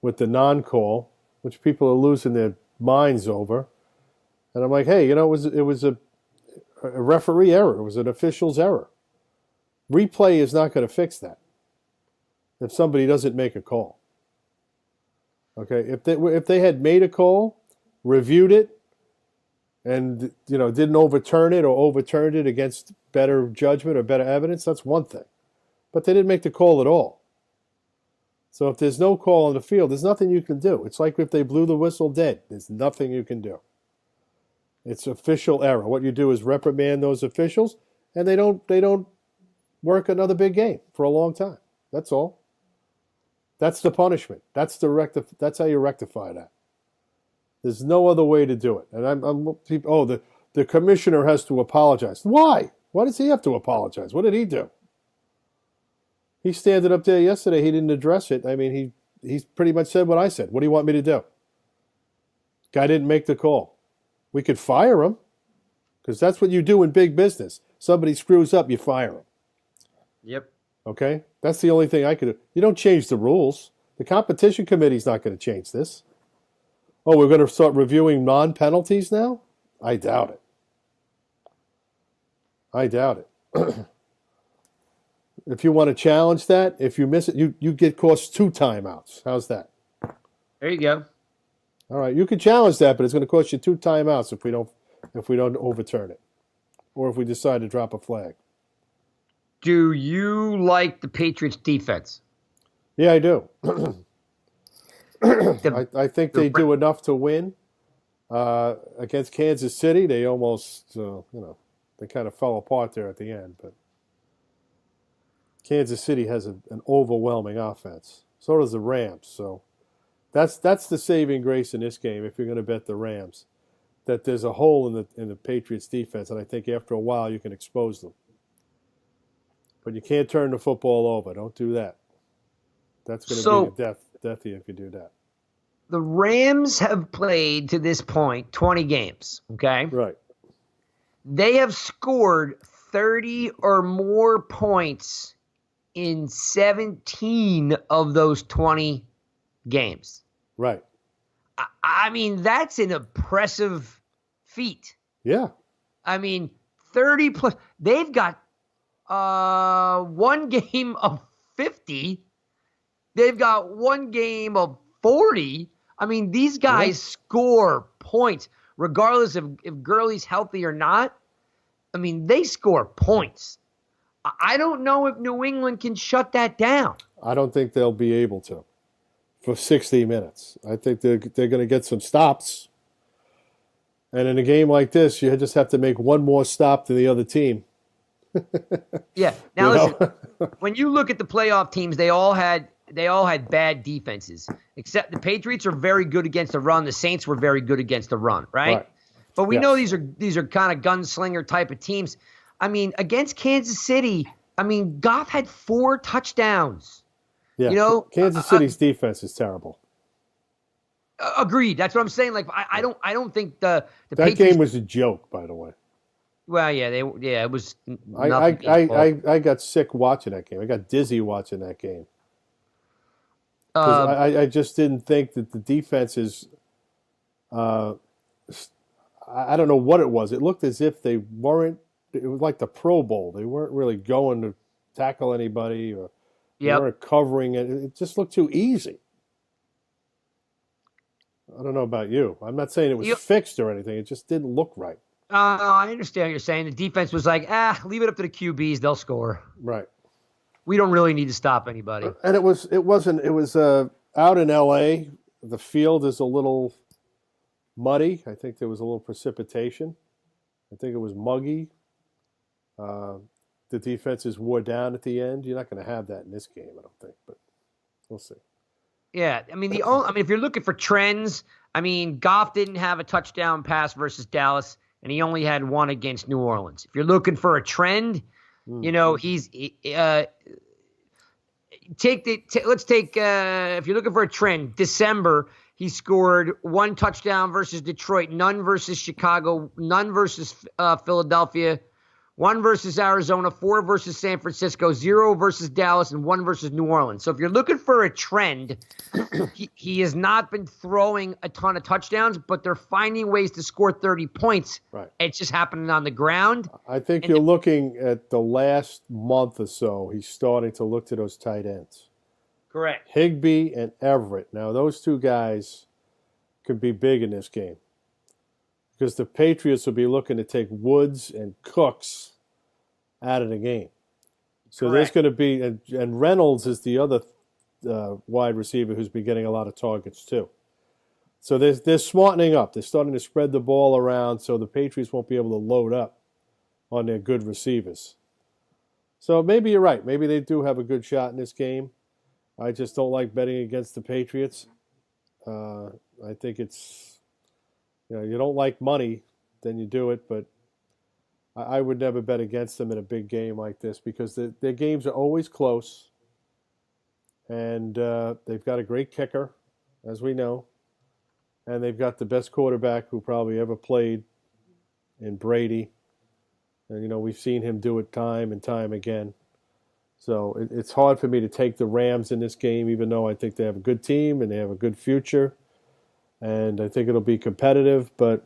with the non-call, which people are losing their minds over. And I'm like, hey, it was a referee error. It was an official's error. Replay is not going to fix that if somebody doesn't make a call. Okay, if they had made a call, reviewed it, and didn't overturn it or overturned it against better judgment or better evidence, that's one thing. But they didn't make the call at all. So if there's no call on the field, there's nothing you can do. It's like if they blew the whistle dead. There's nothing you can do. It's official error. What you do is reprimand those officials, and they don't work another big game for a long time. That's all. That's the punishment. That's how you rectify that. There's no other way to do it. And the commissioner has to apologize. Why? Why does he have to apologize? What did he do? He standing up there yesterday. He didn't address it. I mean, he pretty much said what I said. What do you want me to do? Guy didn't make the call. We could fire him, because that's what you do in big business. Somebody screws up, you fire him. Yep. Okay? That's the only thing I could do. You don't change the rules. The competition committee's not going to change this. Oh, we're going to start reviewing non-penalties now? I doubt it. I doubt it. If you want to challenge that, if you miss it, you get cost 2 timeouts. How's that? There you go. All right, you can challenge that, but it's going to cost you 2 timeouts if we don't overturn it, or if we decide to drop a flag. Do you like the Patriots' defense? Yeah, I do. I think they do enough to win. Against Kansas City, they almost, they kind of fell apart there at the end. But Kansas City has an overwhelming offense. So does the Rams. So that's the saving grace in this game, if you're going to bet the Rams, that there's a hole in the Patriots' defense, and I think after a while you can expose them. But you can't turn the football over. Don't do that. That's going to be a death if you do that. The Rams have played to this point 20 games, okay? Right. They have scored 30 or more points in 17 of those 20 games. Right. I mean, that's an impressive feat. Yeah. I mean, 30 plus. They've got one game of 50. They've got one game of 40. I mean, these guys score points regardless if Gurley's healthy or not. I mean, they score points. I don't know if New England can shut that down. I don't think they'll be able to for 60 minutes. I think they're going to get some stops. And in a game like this, you just have to make one more stop than the other team. Yeah. Now listen, when you look at the playoff teams, they all had bad defenses. Except the Patriots are very good against the run. The Saints were very good against the run, right? But we know these are kind of gunslinger type of teams. I mean, against Kansas City, I mean, Goff had 4 touchdowns. Yeah, Kansas City's defense is terrible. Agreed. That's what I'm saying. Like, I don't think the that Patriots, game was a joke, by the way. Well, yeah, it was. I got sick watching that game. I got dizzy watching that game. I just didn't think that the defense is. I don't know what it was. It looked as if they weren't. It was like the Pro Bowl. They weren't really going to tackle anybody, or they weren't covering it. It just looked too easy. I don't know about you. I'm not saying it was fixed or anything. It just didn't look right. I understand what you're saying. The defense was like, leave it up to the QBs. They'll score. Right. We don't really need to stop anybody. And it was out in L.A. The field is a little muddy. I think there was a little precipitation. I think it was muggy. The defenses wore down at the end. You're not going to have that in this game, I don't think, but we'll see. Yeah, I mean if you're looking for trends, I mean Goff didn't have a touchdown pass versus Dallas, and he only had one against New Orleans. If you're looking for a trend, he's if you're looking for a trend, December he scored 1 touchdown versus Detroit, none versus Chicago, none versus Philadelphia, 1 versus Arizona, 4 versus San Francisco, 0 versus Dallas, and 1 versus New Orleans. So if you're looking for a trend, he has not been throwing a ton of touchdowns, but they're finding ways to score 30 points. Right. It's just happening on the ground. I think you're looking at the last month or so, he's starting to look to those tight ends. Correct. Higbee and Everett. Now, those two guys could be big in this game because the Patriots will be looking to take Woods and Cooks out of the game. So there's going to be, and Reynolds is the other wide receiver who's been getting a lot of targets too. So they're smartening up. They're starting to spread the ball around so the Patriots won't be able to load up on their good receivers. So maybe you're right. Maybe they do have a good shot in this game. I just don't like betting against the Patriots. I think it's, you don't like money, then you do it, but I would never bet against them in a big game like this because their games are always close, and they've got a great kicker, as we know, and they've got the best quarterback who probably ever played in Brady, and we've seen him do it time and time again. So it's hard for me to take the Rams in this game, even though I think they have a good team and they have a good future, and I think it'll be competitive. But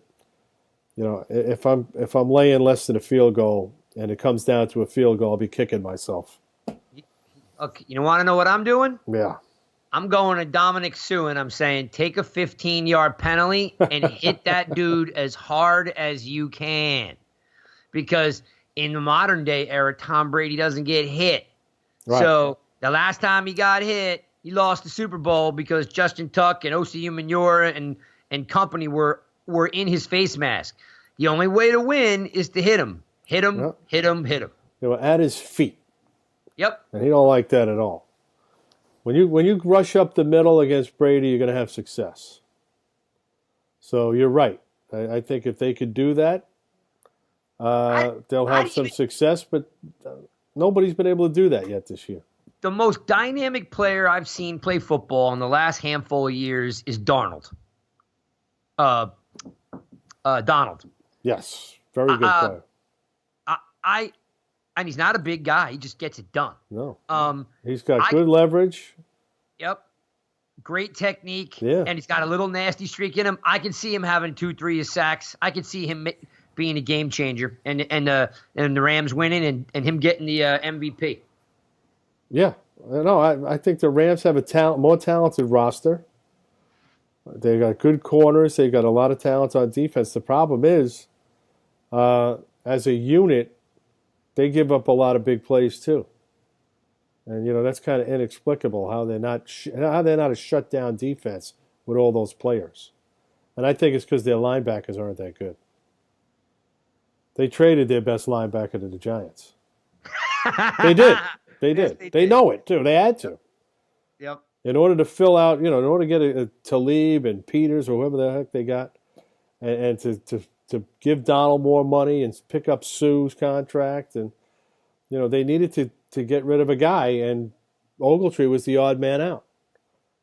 if I'm laying less than a field goal and it comes down to a field goal, I'll be kicking myself. Okay, you want to know what I'm doing? Yeah. I'm going to Dominic Sue, and I'm saying take a 15-yard penalty and hit that dude as hard as you can, because in the modern day era, Tom Brady doesn't get hit. Right. So the last time he got hit, he lost the Super Bowl because Justin Tuck and O.C. Umenyiora and company were in his face mask. The only way to win is to hit him. Hit him, yep. Hit him, hit him. At his feet. Yep. And he don't like that at all. When you rush up the middle against Brady, you're going to have success. So you're right. I think if they could do that, they'll have some success, but nobody's been able to do that yet this year. The most dynamic player I've seen play football in the last handful of years is Darnold. Donald. Yes, very good player. And he's not a big guy. He just gets it done. No. He's got good leverage. Yep. Great technique. Yeah. And he's got a little nasty streak in him. I can see him having 2-3 sacks. I can see him being a game changer and the Rams winning and him getting the MVP. Yeah. No, I think the Rams have a more talented roster. They got good corners. They got a lot of talent on defense. The problem is, as a unit, they give up a lot of big plays too, and that's kind of inexplicable how they're not a shutdown defense with all those players. And I think it's because their linebackers aren't that good. They traded their best linebacker to the Giants. They did. They did. Yes, they know it too. They had to. Yep. In order to fill out, in order to get a Talib and Peters or whoever the heck they got, and to give Donald more money and pick up Sue's contract, and they needed to get rid of a guy, and Ogletree was the odd man out.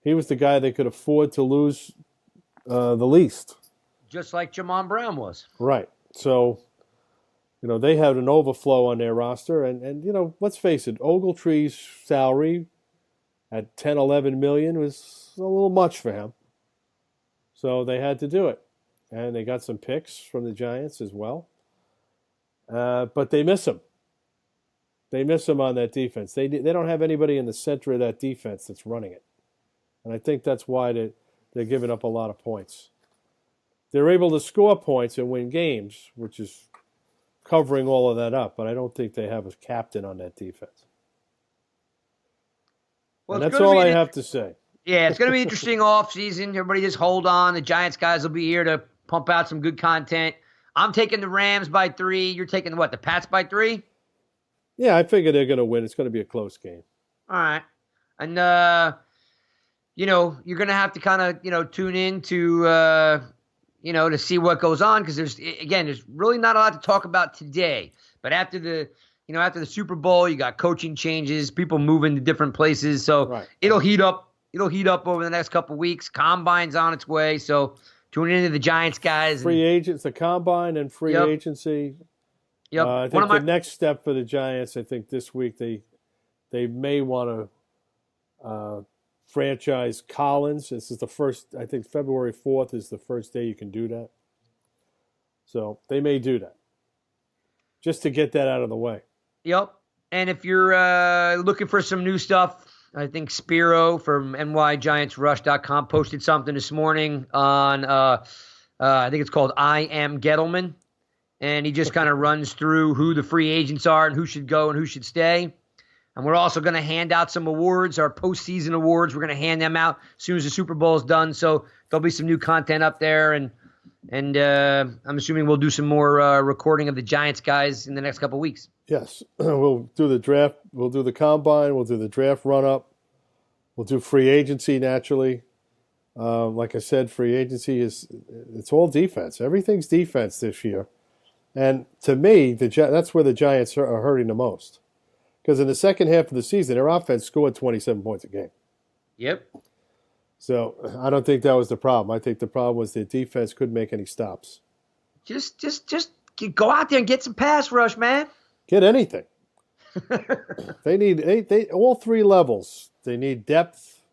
He was the guy they could afford to lose the least. Just like Jamon Brown was. Right. So, they had an overflow on their roster, and let's face it, Ogletree's salary at 10, 11 million was a little much for him. So they had to do it. And they got some picks from the Giants as well. But they miss him. They miss him on that defense. They don't have anybody in the center of that defense that's running it. And I think that's why they're giving up a lot of points. They're able to score points and win games, which is covering all of that up. But I don't think they have a captain on that defense. Well, and that's all I have to say. Yeah, it's going to be interesting offseason. Everybody just hold on. The Giants guys will be here to pump out some good content. I'm taking the Rams by 3. You're taking the Pats by 3? Yeah, I figure they're going to win. It's going to be a close game. All right. And, you're going to have to kind of, tune in to, to see what goes on because there's really not a lot to talk about today. But after the Super Bowl, you got coaching changes, people moving to different places. So It'll heat up. It'll heat up over the next couple of weeks. Combine's on its way, so tune into the Giants guys. Free agents, the Combine and free agency. Yep. I One think of my the next step for the Giants, I think this week they may want to franchise Collins. This is the first, I think February 4th is the first day you can do that. So they may do that just to get that out of the way. Yep. And if you're looking for some new stuff, I think Spiro from nygiantsrush.com posted something this morning on, I think it's called I Am Gettleman. And he just kind of runs through who the free agents are and who should go and who should stay. And we're also going to hand out some awards, our postseason awards. We're going to hand them out as soon as the Super Bowl is done. So there'll be some new content up there. And I'm assuming we'll do some more recording of the Giants guys in the next couple of weeks. Yes. We'll do the draft. We'll do the combine. We'll do the draft run-up. We'll do free agency naturally. Like I said, free agency it's all defense. Everything's defense this year. And to me, that's where the Giants are hurting the most. Because in the second half of the season, their offense scored 27 points a game. Yep. So I don't think that was the problem. I think the problem was their defense couldn't make any stops. Just go out there and get some pass rush, man. Get anything. They need all three levels. They need depth.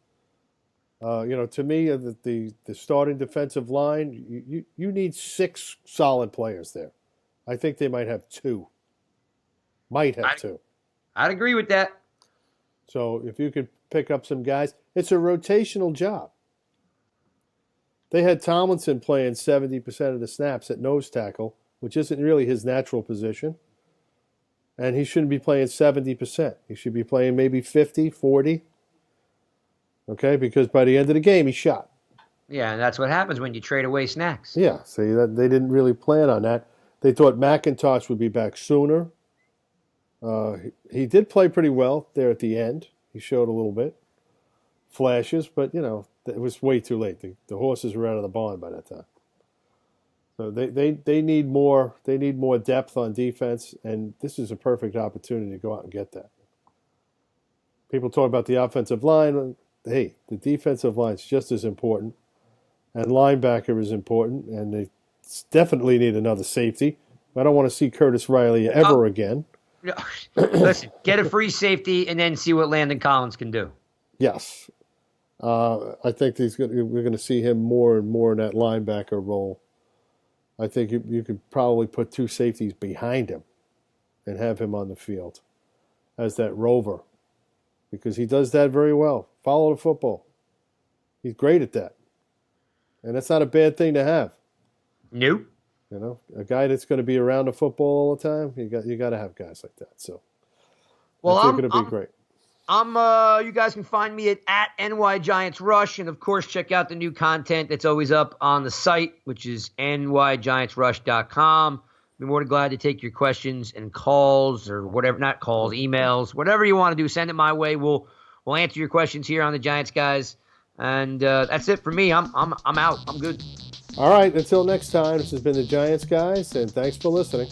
To me, the starting defensive line, you need 6 solid players there. I think they might have 2. Two. I'd agree with that. So if you could pick up some guys, it's a rotational job. They had Tomlinson playing 70% of the snaps at nose tackle, which isn't really his natural position. And he shouldn't be playing 70%. He should be playing maybe 50, 40. Okay, because by the end of the game, he shot. Yeah, and that's what happens when you trade away snacks. Yeah, see, they didn't really plan on that. They thought McIntosh would be back sooner. He did play pretty well there at the end. He showed a little bit. Flashes, but, it was way too late. The horses were out of the barn by that time. So they need more. They need more depth on defense, and this is a perfect opportunity to go out and get that. People talk about the offensive line. Hey, the defensive line is just as important, and linebacker is important, and they definitely need another safety. I don't want to see Curtis Riley ever again. Listen, get a free safety and then see what Landon Collins can do. Yes. I think we're going to see him more and more in that linebacker role. I think you could probably put 2 safeties behind him and have him on the field as that rover, because he does that very well. Follow the football. He's great at that. And that's not a bad thing to have. Nope. A guy that's going to be around the football all the time, you got to have guys like that. So well, I think it'll be great. You guys can find me at NYGiantsRush, and of course check out the new content that's always up on the site, which is nygiantsrush.com. Be more than glad to take your questions and calls or whatever, not calls, emails, whatever you want to do. Send it my way. We'll answer your questions here on the Giants Guys, and that's it for me. I'm out. I'm good. All right. Until next time. This has been the Giants Guys, and thanks for listening.